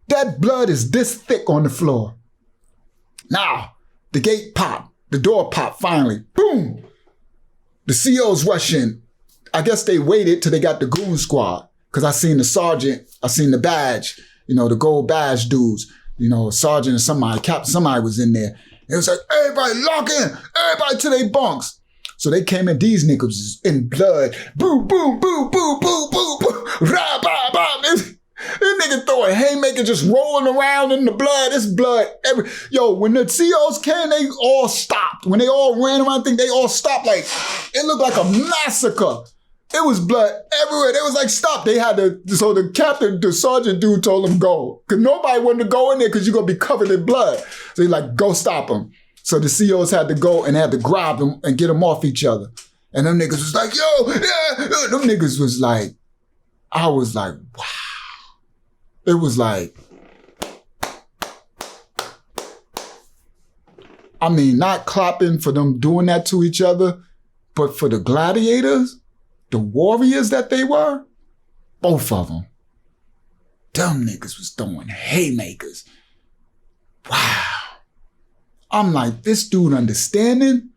That blood is this thick on the floor. Now, the gate popped. The door popped finally. Boom! The COs rush in. I guess they waited till they got the goon squad. Cause I seen the sergeant, I seen the badge, the gold badge dudes, sergeant and somebody, captain, somebody was in there. It was like, everybody lock in, everybody to their bunks. So they came in, these niggas was in blood. Boom, boom, boom, boom, boom, boom, boom. Rah, bah, bah. This nigga throwing haymaker just rolling around in the blood. This blood. When the COs came, they all stopped. When they all ran around, I think they all stopped. Like, it looked like a massacre. It was blood everywhere. They was like, stop. So the captain, the sergeant dude told them go. Because nobody wanted to go in there because you're going to be covered in blood. So he's like, go stop them. So the COs had to go and had to grab them and get them off each other. And them niggas was like, yo, yeah. Them niggas was like, I was like, wow. It was like, I mean, not clapping for them doing that to each other, but for the gladiators, the warriors that they were, both of them. Them niggas was throwing haymakers. Wow. I'm like, this dude understanding.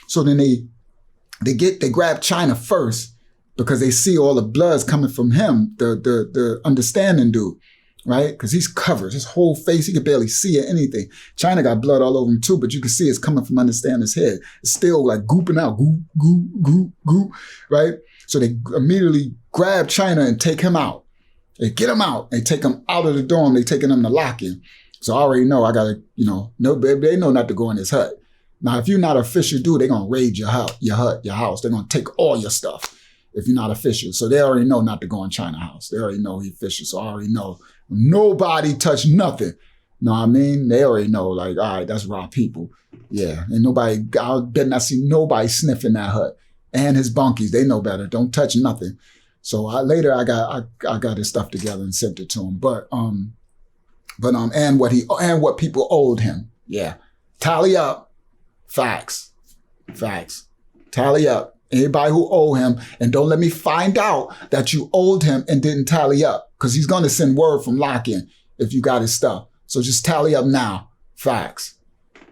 So then they grab China first because they see all the bloods coming from him, the understanding dude, right? Because he's covered, his whole face, he could barely see or anything. China got blood all over him too, but you can see it's coming from understanding's head. It's still like gooping out, goop, goop, goop, goop, right? So they immediately grab China and take him out. They get him out. They take him out of the dorm. They taking him to lock-in. So I already know I gotta, they know not to go in his hut. Now, if you're not official dude, they're gonna raid your hut, your house. They're gonna take all your stuff if you're not official. So they already know not to go in China house. They already know he's official. So I already know nobody touch nothing. Know what I mean? They already know, like, all right, that's raw people. Yeah, and nobody, I bet not see nobody sniffing that hut. And his bunkies, they know better. Don't touch nothing. So later I got his stuff together and sent it to him. But and what people owed him. Yeah. Tally up. Facts. Tally up. Anybody who owe him, and don't let me find out that you owed him and didn't tally up, because he's going to send word from lock-in if you got his stuff. So just tally up now. Facts.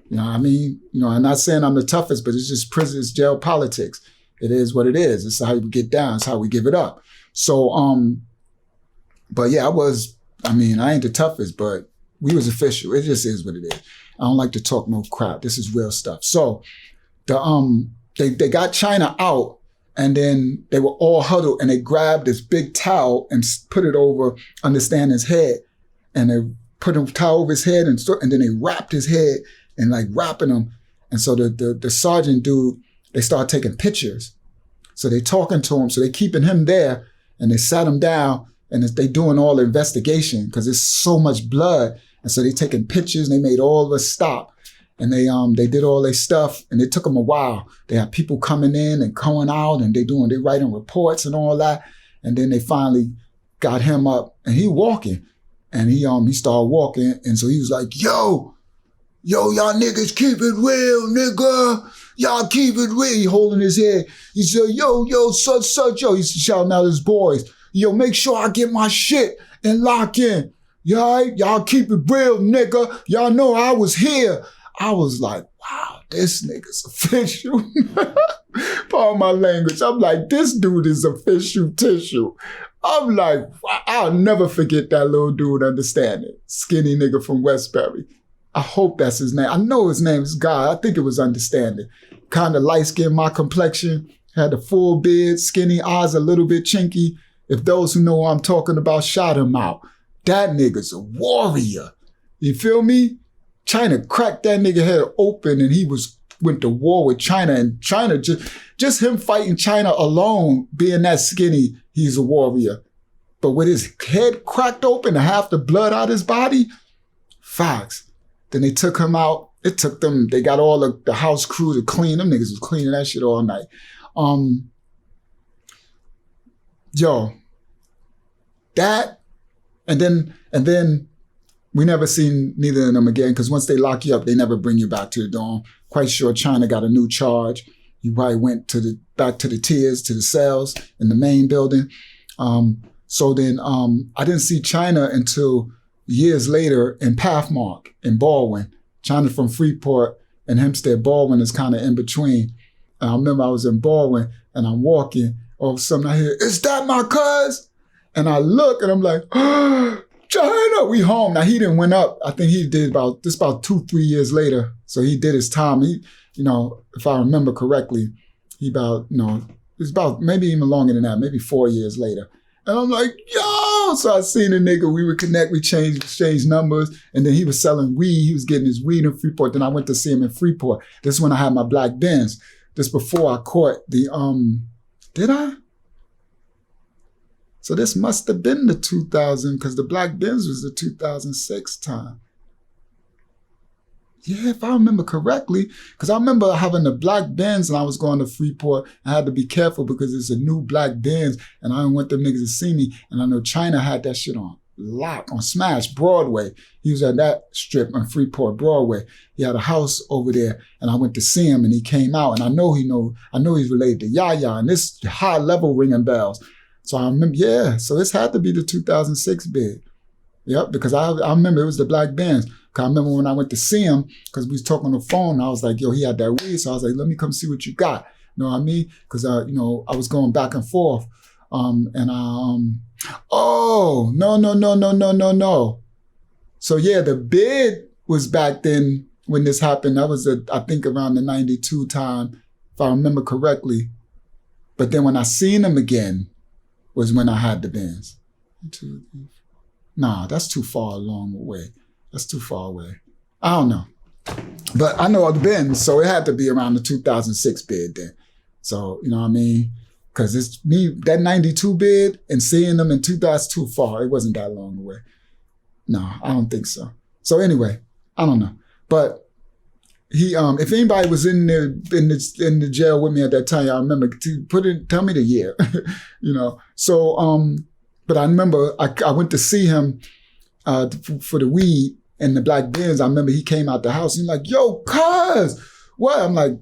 You know what I mean? I'm not saying I'm the toughest, but it's just prison, it's jail politics. It is what it is. It's how we get down. It's how we give it up. So, but yeah, I ain't the toughest, but we was official. It just is what it is. I don't like to talk no crap. This is real stuff. So they got China out, and then they were all huddled, and they grabbed this big towel and put it over Understanding's head, and they put a towel over his head, and then they wrapped his head and like wrapping him. And so the sergeant dude, they start taking pictures. So they talking to him. So they keeping him there, and they sat him down, and they doing all the investigation because there's so much blood. And so they taking pictures, and they made all of us stop. And they did all their stuff, and it took them a while. They had people coming in and going out, and they writing reports and all that. And then they finally got him up, and he walking, and he started walking. And so he was like, yo, y'all niggas keep it real, nigga. Y'all keep it real. He holding his head. He said, yo, such, yo. He's shouting out his boys. Yo, make sure I get my shit and lock in. Y'all keep it real, nigga. Y'all know I was here. I was like, wow, this nigga's official. Pardon my language. I'm like, this dude is official tissue. I'm like, wow, I'll never forget that little dude Understanding. Skinny nigga from Westbury. I hope that's his name. I know his name is God. I think it was Understanding. Kind of light skin, my complexion. Had a full beard, skinny eyes, a little bit chinky. If those who know what I'm talking about, shout him out. That nigga's a warrior. You feel me? China cracked that nigga head open, and he went to war with China, and China just him fighting China alone, being that skinny, he's a warrior. But with his head cracked open and half the blood out his body, facts. Then they took him out. They got all the house crew to clean. Them niggas was cleaning that shit all night. That, and then we never seen neither of them again, because once they lock you up, they never bring you back to the dorm. Quite sure China got a new charge. He probably went back to the tiers, to the cells in the main building. So then I didn't see China until years later in Pathmark in Baldwin. China from Freeport and Hempstead. Baldwin is kind of in between. And I remember I was in Baldwin and I'm walking. All of a sudden I hear, is that my cuz? And I look and I'm like, China, we home. Now he didn't went up. I think he did about 2-3 years later. So he did his time. He, if I remember correctly, it's about maybe even longer than that, maybe 4 years later. And I'm like, yo! So I seen the nigga, we would connect, we exchanged numbers, and then he was selling weed. He was getting his weed in Freeport. Then I went to see him in Freeport. This is when I had my black Benz. This before I caught the, did I? So this must have been the 2000, because the black Benz was the 2006 time. Yeah, if I remember correctly, because I remember having the black Benz and I was going to Freeport. I had to be careful because it's a new black Benz and I didn't want them niggas to see me. And I know China had that shit on lock, on Smash, Broadway. He was at that strip on Freeport, Broadway. He had a house over there and I went to see him and he came out and I know he's related to Yaya and this high level ringing bells. So I remember, yeah, so this had to be the 2006 bid. Yep, because I remember it was the black Benz. Cause I remember when I went to see him, because we was talking on the phone, I was like, yo, he had that weed. So I was like, let me come see what you got. You know what I mean? Because, I was going back and forth. No. So yeah, the bid was back then when this happened. That was, I think, around the 92 time, if I remember correctly. But then when I seen him again was when I had the Benz. Nah, that's too far along away. That's too far away. I don't know. But I know the Benz, so it had to be around the 2006 bid then. So, you know what I mean? Because it's me, that 92 bid and seeing them in 2000 too far. It wasn't that long away. No, I don't think so. So anyway, I don't know. But he, if anybody was in the jail with me at that time, I remember, tell me the year, So, but I remember I went to see him for the weed and the black Benz. I remember he came out the house and he's like, yo, cuz, what? I'm like,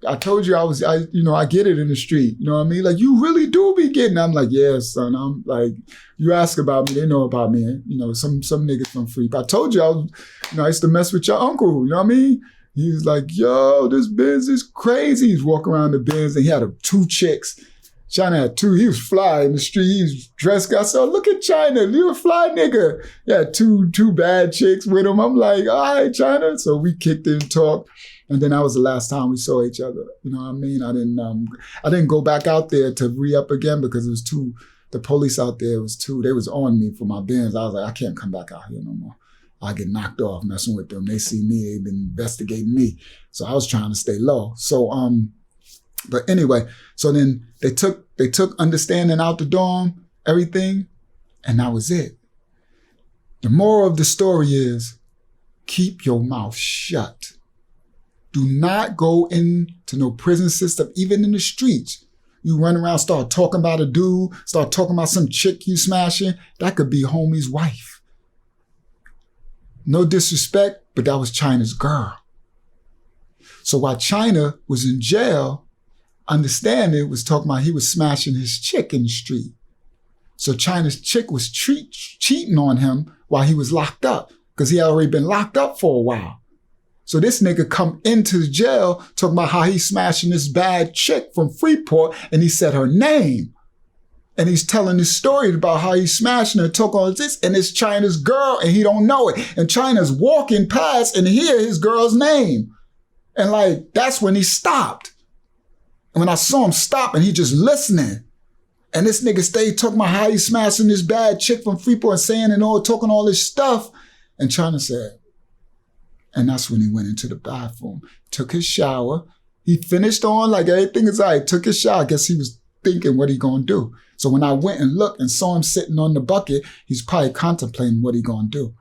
I told you I get it in the street. You know what I mean? Like, you really do be getting it. I'm like, yeah, son. I'm like, you ask about me, they know about me. Some niggas from Freep. I told you I used to mess with your uncle. You know what I mean? He was like, yo, this Benz is crazy. He's walking around the Benz and he had 2 chicks. China had 2. He was fly in the street. He was dressed. I said, look at China. You a fly nigga. He had two bad chicks with him. I'm like, all right, China. So we kicked in and talked. And then that was the last time we saw each other. You know what I mean? I didn't go back out there to re-up again because it was the police out there they was on me for my Benz. I was like, I can't come back out here no more. I get knocked off messing with them. They see me, they've been investigating me. So I was trying to stay low. So, but anyway, so then they took understanding out the dorm, everything, and that was it. The moral of the story is keep your mouth shut. Do not go into no prison system, even in the streets. You run around, start talking about a dude, start talking about some chick you smashing. That could be homie's wife. No disrespect, but that was China's girl. So while China was in jail, understanding was talking about he was smashing his chick in the street. So China's chick was cheating on him while he was locked up because he had already been locked up for a while. So this nigga come into the jail talking about how he's smashing this bad chick from Freeport and he said her name. And he's telling this story about how he's smashing her, talking all this, and it's China's girl and he don't know it. And China's walking past and hear his girl's name. And like, that's when he stopped. And when I saw him stop and he just listening, and this nigga stayed talking about how he's smashing this bad chick from Freeport and saying and all, talking all this stuff. And China said, and that's when he went into the bathroom, took his shower. He finished on like everything is all right, took his shower. I guess he was thinking what he gonna do. So when I went and looked and saw him sitting on the bucket, he's probably contemplating what he gonna do.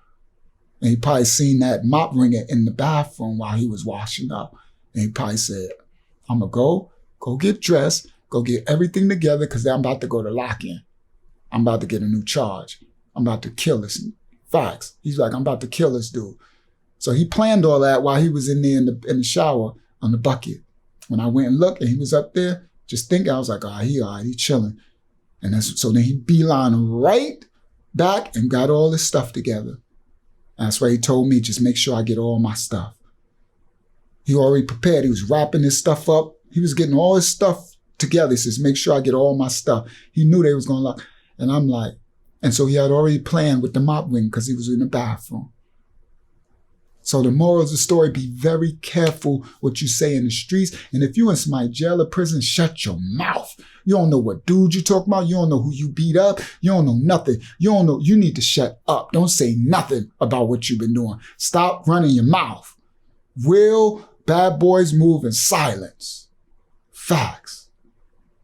And he probably seen that mop ringer in the bathroom while he was washing up. And he probably said, I'm gonna go get dressed, go get everything together because I'm about to go to lock-in. I'm about to get a new charge. I'm about to kill this. Facts. He's like, I'm about to kill this dude. So he planned all that while he was in there in the shower on the bucket. When I went and looked and he was up there, just thinking, I was like, he all right, he chilling. And so then he beeline right back and got all his stuff together. And that's why he told me, just make sure I get all my stuff. He already prepared. He was wrapping his stuff up. He was getting all his stuff together. He says, make sure I get all my stuff. He knew they was going to lock. And I'm like, And so he had already planned with the mop ring because he was in the bathroom. So the moral of the story, be very careful what you say in the streets. And if you in somebody's jail or prison, shut your mouth. You don't know what dude you talking about. You don't know who you beat up. You don't know nothing. You don't know. You need to shut up. Don't say nothing about what you've been doing. Stop running your mouth. Real bad boys move in silence. Facts.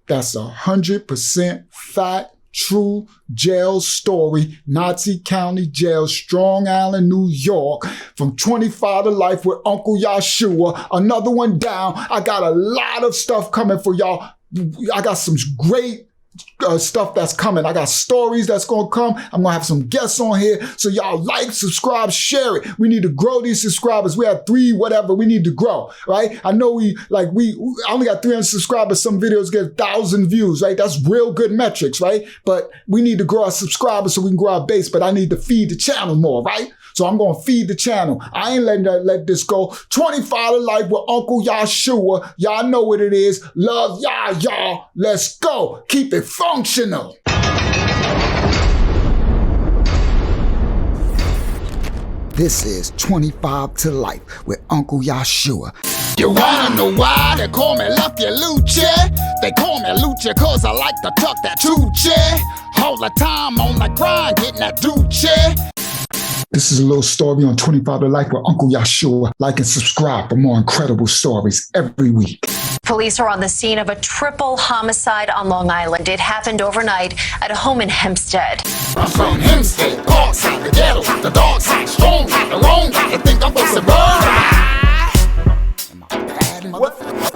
That's 100% fact. True jail story, Nassau County Jail, Strong Island, New York, from 25 to life with Uncle Yahshua. Another one down. I got a lot of stuff coming for y'all. I got some great stuff that's coming. I got stories that's going to come. I'm going to have some guests on here. So y'all like, subscribe, share it. We need to grow these subscribers. We have 3, whatever. We need to grow, right? I know we only got 300 subscribers. Some videos get 1,000 views, right? That's real good metrics, right? But we need to grow our subscribers so we can grow our base. But I need to feed the channel more, right? So I'm going to feed the channel. I ain't let this go. 25 to life with Uncle Yahshua. Y'all know what it is. Love y'all. Let's go. Keep it functional. This is 25 to life with Uncle Yahshua. You wanna know why they call me Lucky Lucha? They call me Lucha cause I like to tuck that choochie. All the time on the grind, getting that doochie. This is a little story on 25 to life with Uncle Yahshua. Like and subscribe for more incredible stories every week. Police are on the scene of a triple homicide on Long Island. It happened overnight at a home in Hempstead. I'm from Hempstead, dark side, the ghetto, the dark side, strong, the wrong, I think I'm supposed to run. Am I bad, motherfucker?